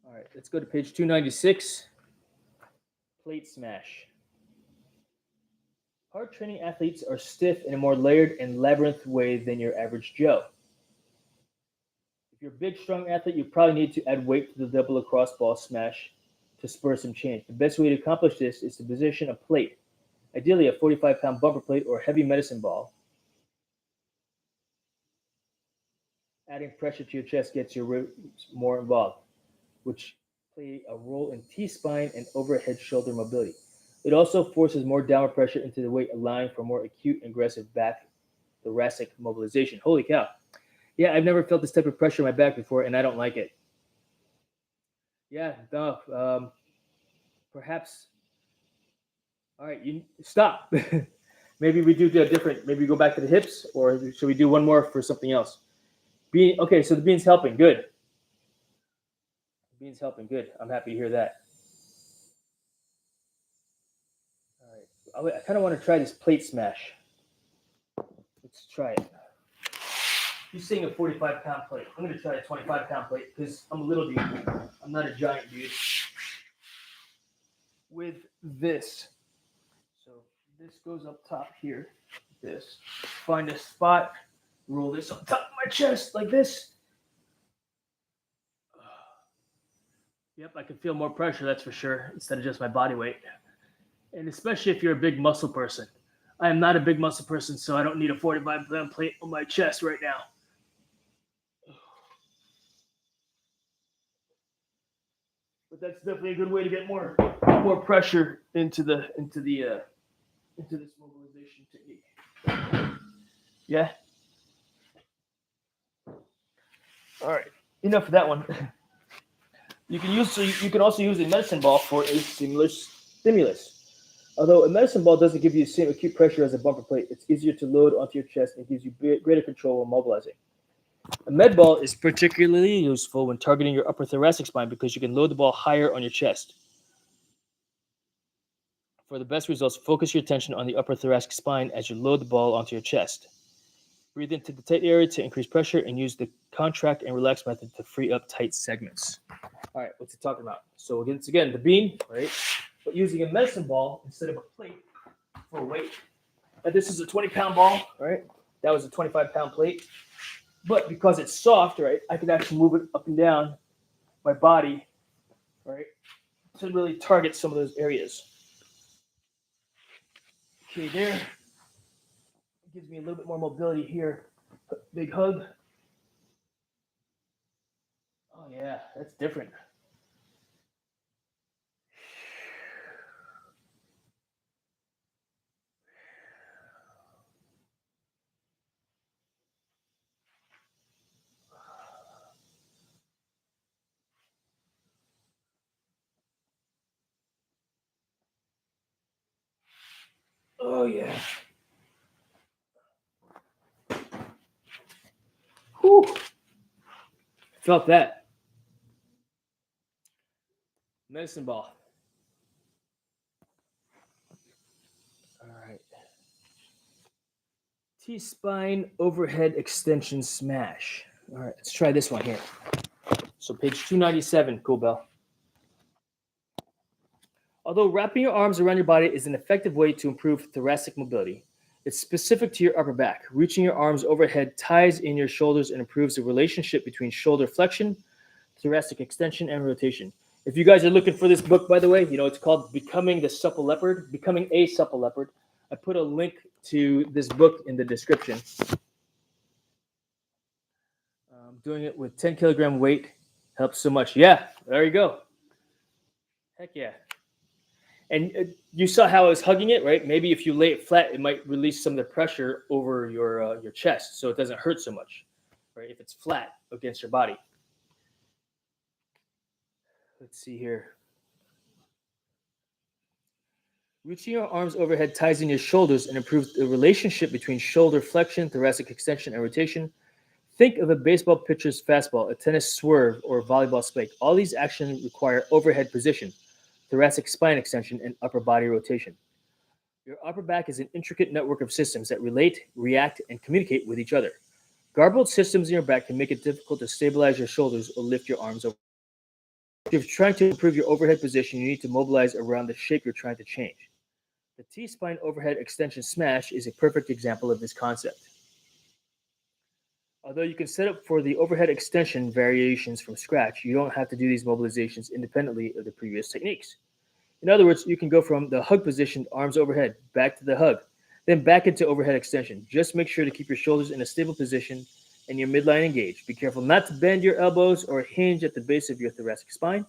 All right, let's go to page 296. Plate smash. Hard training athletes are stiff in a more layered and labyrinth way than your average Joe. If you're a big, strong athlete, you probably need to add weight to the double lacrosse ball smash to spur some change. The best way to accomplish this is to position a plate, ideally a 45-pound bumper plate or heavy medicine ball. Adding pressure to your chest gets your ribs more involved, which play a role in T-spine and overhead shoulder mobility. It also forces more downward pressure into the weight, allowing for more acute and aggressive back thoracic mobilization. Holy cow. Yeah, I've never felt this type of pressure in my back before, and I don't like it. Yeah, no, perhaps. All right, you stop. Maybe we do a different. Maybe go back to the hips, or should we do one more for something else? Bean. Okay, so the bean's helping. Good. The bean's helping. Good. I'm happy to hear that. All right. I kind of want to try this plate smash. Let's try it. He's saying a 45-pound plate. I'm going to try a 25-pound plate because I'm a little dude. I'm not a giant dude. With this. So this goes up top here. This. Find a spot. Roll this on top of my chest like this. Yep, I can feel more pressure, that's for sure, instead of just my body weight. And especially if you're a big muscle person. I am not a big muscle person, so I don't need a 45-pound plate on my chest right now. But that's definitely a good way to get more pressure into this mobilization technique. Yeah. All right. Enough of that one. You can also use a medicine ball for a similar stimulus. Although a medicine ball doesn't give you the same acute pressure as a bumper plate, it's easier to load onto your chest and gives you greater control while mobilizing. A med ball is particularly useful when targeting your upper thoracic spine because you can load the ball higher on your chest. For the best results, focus your attention on the upper thoracic spine as you load the ball onto your chest. Breathe into the tight area to increase pressure and use the contract and relax method to free up tight segments. All right, what's he talking about? So again, the bean, right? But using a medicine ball instead of a plate for weight. Now this is a 20-pound ball, right? That was a 25-pound plate. But because it's soft, right, I can actually move it up and down my body, right, to really target some of those areas. Okay, there. It gives me a little bit more mobility here. Big hug. Oh yeah, that's different. Oh yeah. Whew. Felt that. Medicine ball. All right. T-spine overhead extension smash. All right, let's try this one here. So page 297, Cool Bell. Although wrapping your arms around your body is an effective way to improve thoracic mobility, it's specific to your upper back. Reaching your arms overhead ties in your shoulders and improves the relationship between shoulder flexion, thoracic extension, and rotation. If you guys are looking for this book, by the way, it's called Becoming a Supple Leopard. I put a link to this book in the description. Doing it with 10 kilogram weight helps so much. Yeah, there you go. Heck yeah. And you saw how I was hugging it, right? Maybe if you lay it flat, it might release some of the pressure over your chest, so it doesn't hurt so much, right? If it's flat against your body. Let's see here. Reaching your arms overhead ties in your shoulders and improves the relationship between shoulder flexion, thoracic extension, and rotation. Think of a baseball pitcher's fastball, a tennis swerve, or a volleyball spike. All these actions require overhead position, thoracic spine extension, and upper body rotation. Your upper back is an intricate network of systems that relate, react, and communicate with each other. Garbled systems in your back can make it difficult to stabilize your shoulders or lift your arms over. If you're trying to improve your overhead position, you need to mobilize around the shape you're trying to change. The T-spine overhead extension smash is a perfect example of this concept. Although you can set up for the overhead extension variations from scratch, you don't have to do these mobilizations independently of the previous techniques. In other words, you can go from the hug position, arms overhead, back to the hug, then back into overhead extension. Just make sure to keep your shoulders in a stable position and your midline engaged. Be careful not to bend your elbows or hinge at the base of your thoracic spine.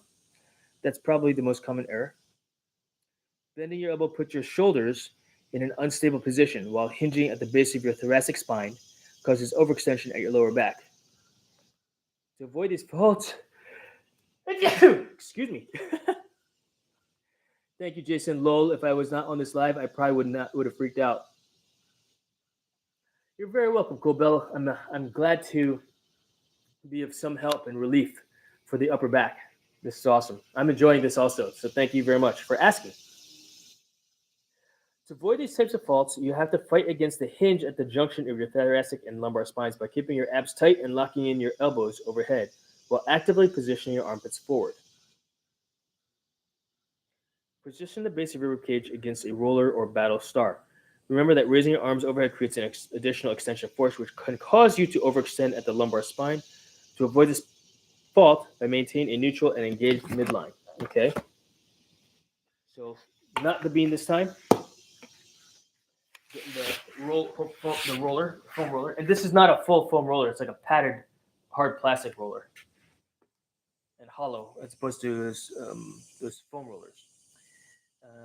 That's probably the most common error. Bending your elbow puts your shoulders in an unstable position, while hinging at the base of your thoracic spine causes overextension at your lower back. To avoid these faults, excuse me. Thank you, Jason. Lol. If I was not on this live, I probably would have freaked out. You're very welcome, Colbell. I'm glad to be of some help and relief for the upper back. This is awesome. I'm enjoying this also. So thank you very much for asking. To avoid these types of faults, you have to fight against the hinge at the junction of your thoracic and lumbar spines by keeping your abs tight and locking in your elbows overhead while actively positioning your armpits forward. Position the base of your ribcage against a roller or battle star. Remember that raising your arms overhead creates an additional extension force, which can cause you to overextend at the lumbar spine. To avoid this fault, I maintain a neutral and engaged midline. Okay? So, not the beam this time. The roller, foam roller. And this is not a full foam roller. It's like a padded, hard plastic roller. And hollow, as opposed to those foam rollers.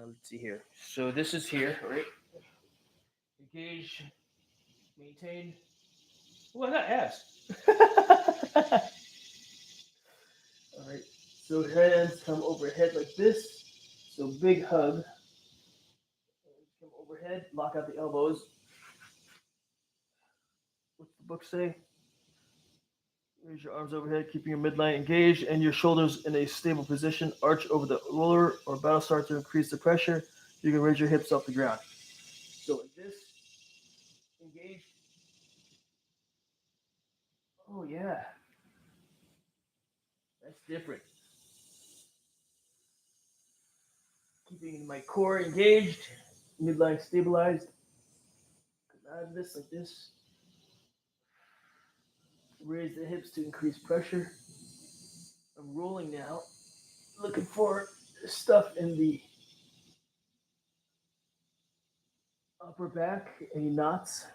Let's see here. So this is here, right? Engage, maintain. Oh, I got abs. All right. So hands come overhead like this. So big hug. Come overhead, lock out the elbows. What's the book say? Raise your arms overhead, keeping your midline engaged and your shoulders in a stable position. Arch over the roller or battle star to increase the pressure. You can raise your hips off the ground. So like this, engage. Oh yeah, that's different. Keeping my core engaged, midline stabilized. Come out of this like this. Raise the hips to increase pressure. I'm rolling now, looking for stuff in the upper back, any knots.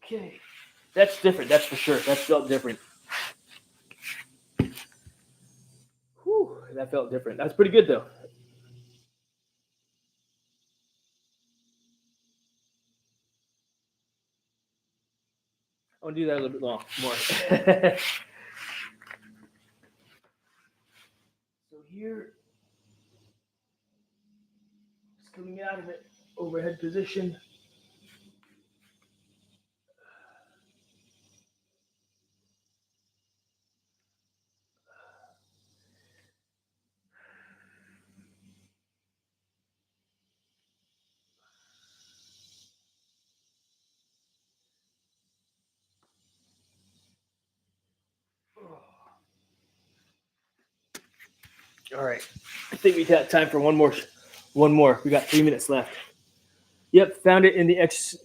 Okay, that's different. That's for sure. That felt different. Whew, that felt different. That's pretty good though. I want to do that a little bit more. So here, just coming out of it, overhead position. All right, I think we got time for one more. One more. We got 3 minutes left. Yep, found it in the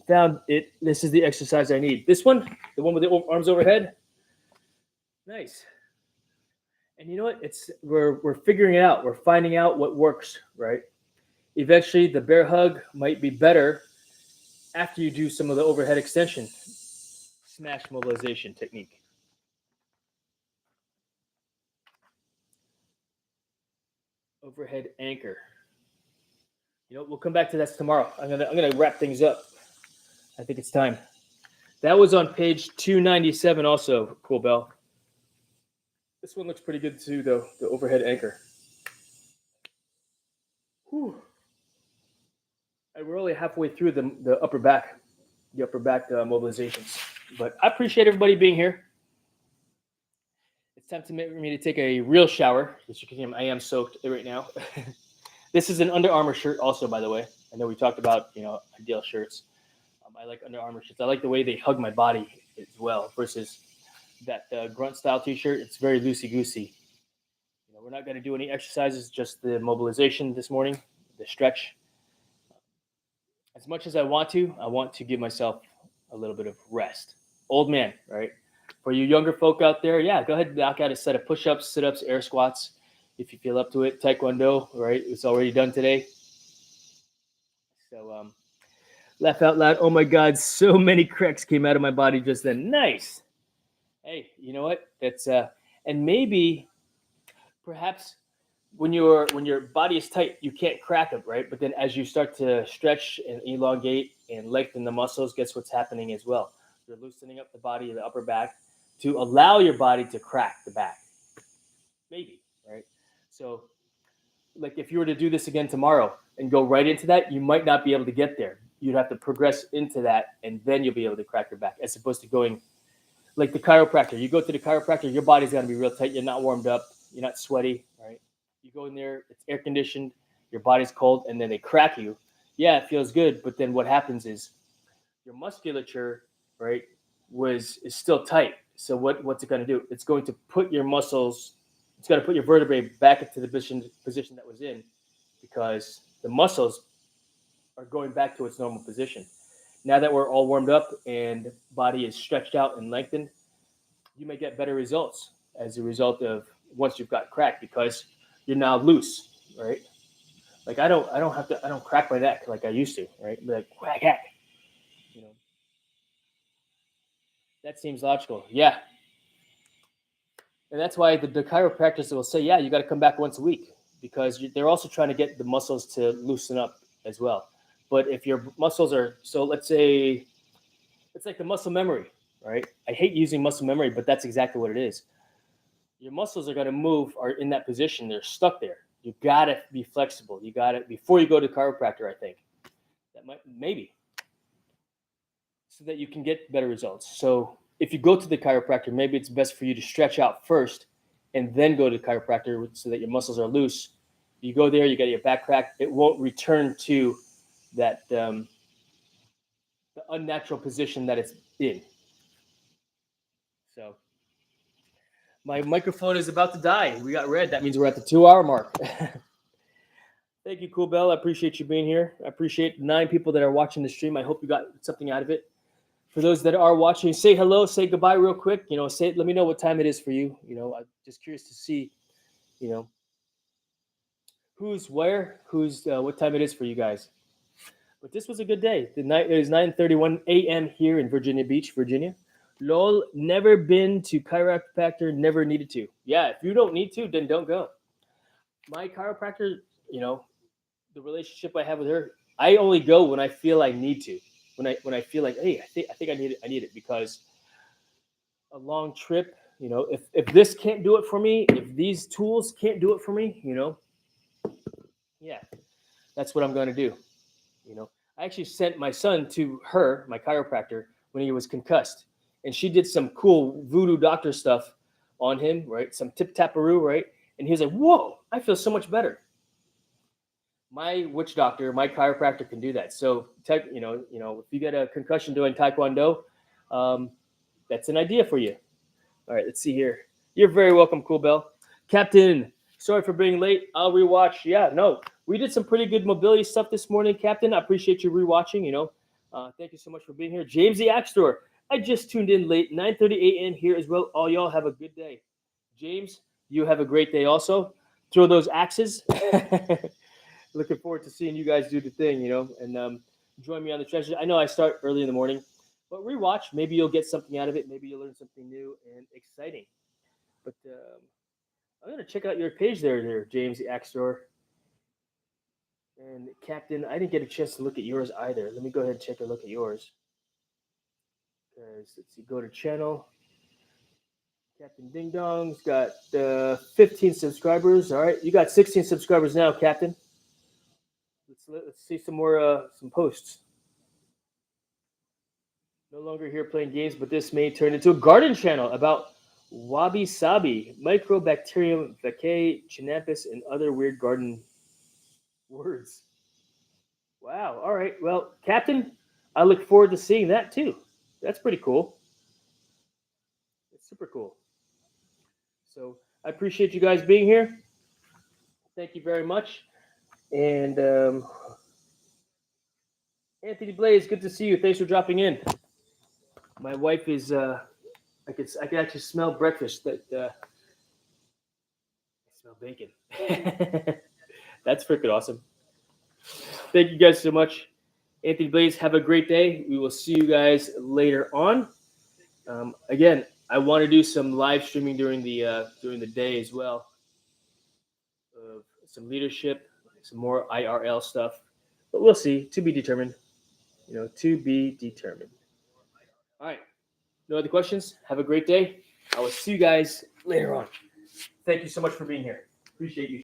found it. This is the exercise I need. This one, the one with the arms overhead. Nice. And you know what? We're figuring it out. We're finding out what works, right? Eventually, the bear hug might be better after you do some of the overhead extension smash mobilization technique. Overhead anchor. You know, we'll come back to that tomorrow. I'm gonna wrap things up. I think it's time. That was on page 297 also, Cool Bell. This one looks pretty good too, though, the overhead anchor. Whew. And we're only halfway through the upper back mobilizations. But I appreciate everybody being here. It's time for me to take a real shower. As you can see, I am soaked right now. This is an Under Armour shirt also, by the way. I know we talked about, ideal shirts. I like Under Armour shirts. I like the way they hug my body as well versus that grunt style t-shirt. It's very loosey-goosey. We're not going to do any exercises, just the mobilization this morning, the stretch. As much as I want to give myself a little bit of rest. Old man, right? For you younger folk out there, yeah, go ahead and knock out a set of push-ups, sit-ups, air squats if you feel up to it. Taekwondo, right? It's already done today. So laugh out loud. Oh my God, so many cracks came out of my body just then. Nice. Hey, you know what? That's and maybe perhaps when your body is tight, you can't crack it, right? But then as you start to stretch and elongate and lengthen the muscles, guess what's happening as well? You're loosening up the body, the upper back, to allow your body to crack the back. Maybe, right? So, like if you were to do this again tomorrow and go right into that, you might not be able to get there. You'd have to progress into that, and then you'll be able to crack your back, as opposed to going like the chiropractor. You go to the chiropractor, your body's got to be real tight. You're not warmed up. You're not sweaty, right? You go in there, it's air conditioned, your body's cold, and then they crack you. Yeah, it feels good, but then what happens is your musculature, right, is still tight. So what's it going to do? It's going to put your muscles, it's going to put your vertebrae back into the position that was in, because the muscles are going back to its normal position. Now that we're all warmed up and body is stretched out and lengthened, you may get better results as a result of once you've got cracked, because you're now loose, right? Like I don't crack my neck like I used to, right? Be like crack, That seems logical. Yeah. And that's why the chiropractors will say, yeah, you got to come back once a week, because they're also trying to get the muscles to loosen up as well. But if your muscles are, so let's say, it's like the muscle memory, right? I hate using muscle memory, but that's exactly what it is. Your muscles are going to move, are in that position. They're stuck there. You got to be flexible. You got to, before you go to chiropractor, I think. That might, maybe. So that you can get better results. So if you go to the chiropractor, maybe it's best for you to stretch out first and then go to the chiropractor so that your muscles are loose. You go there, you get your back crack. It won't return to that the unnatural position that it's in. So my microphone is about to die. We got red. That means we're at the 2-hour mark. Thank you, Cool Bell. I appreciate you being here. I appreciate 9 people that are watching the stream. I hope you got something out of it. For those that are watching, say hello, say goodbye real quick. Let me know what time it is for you. I'm just curious to see, who's where, what time it is for you guys. But this was a good day. It is 9:31 a.m. here in Virginia Beach, Virginia. Lol, never been to chiropractor, never needed to. Yeah, if you don't need to, then don't go. My chiropractor, the relationship I have with her, I only go when I feel I need to. When I feel like, hey, I think I need it, because a long trip. If this can't do it for me, if these tools can't do it for me, yeah, that's what I'm going to do. I actually sent my son to her, my chiropractor, when he was concussed, and she did some cool voodoo doctor stuff on him, right? Some tip taparoo, right? And he was like, "Whoa, I feel so much better." My witch doctor, my chiropractor can do that. So, if you get a concussion doing taekwondo, um, that's an idea for you. All right, let's see here. You're very welcome, Cool Bell. Captain, sorry for being late. I'll rewatch. Yeah, no, we did some pretty good mobility stuff this morning, Captain. I appreciate you rewatching. Thank you so much for being here. James the Axe Store. I just tuned in late, 9:30 a.m. here as well. All y'all have a good day. James, you have a great day also. Throw those axes. Looking forward to seeing you guys do the thing, and join me on the treasure. I know I start early in the morning, but rewatch. Maybe you'll get something out of it. Maybe you'll learn something new and exciting. But I'm gonna check out your page there, James the Axe Store. And Captain, I didn't get a chance to look at yours either. Let me go ahead and take a look at yours. Because let's see, go to channel. Captain Ding Dong's got 15 subscribers. All right, you got 16 subscribers now, Captain. Let's see some more some posts. No longer here playing games, but this may turn into a garden channel about wabi sabi, Microbacterium vaccae, chinampas, and other weird garden words. Wow. All right. Well, Captain, I look forward to seeing that too. That's pretty cool. It's super cool. So I appreciate you guys being here. Thank you very much. And Anthony Blaze, good to see you. Thanks for dropping in. My wife is I can actually smell breakfast. That I smell bacon. That's freaking awesome. Thank you guys so much. Anthony Blaze, have a great day. We will see you guys later on. Again, I want to do some live streaming during the day as well. Some leadership, some more IRL stuff, but we'll see. To be determined. To be determined. All right. No other questions? Have a great day. I will see you guys later on. Thank you so much for being here. Appreciate you.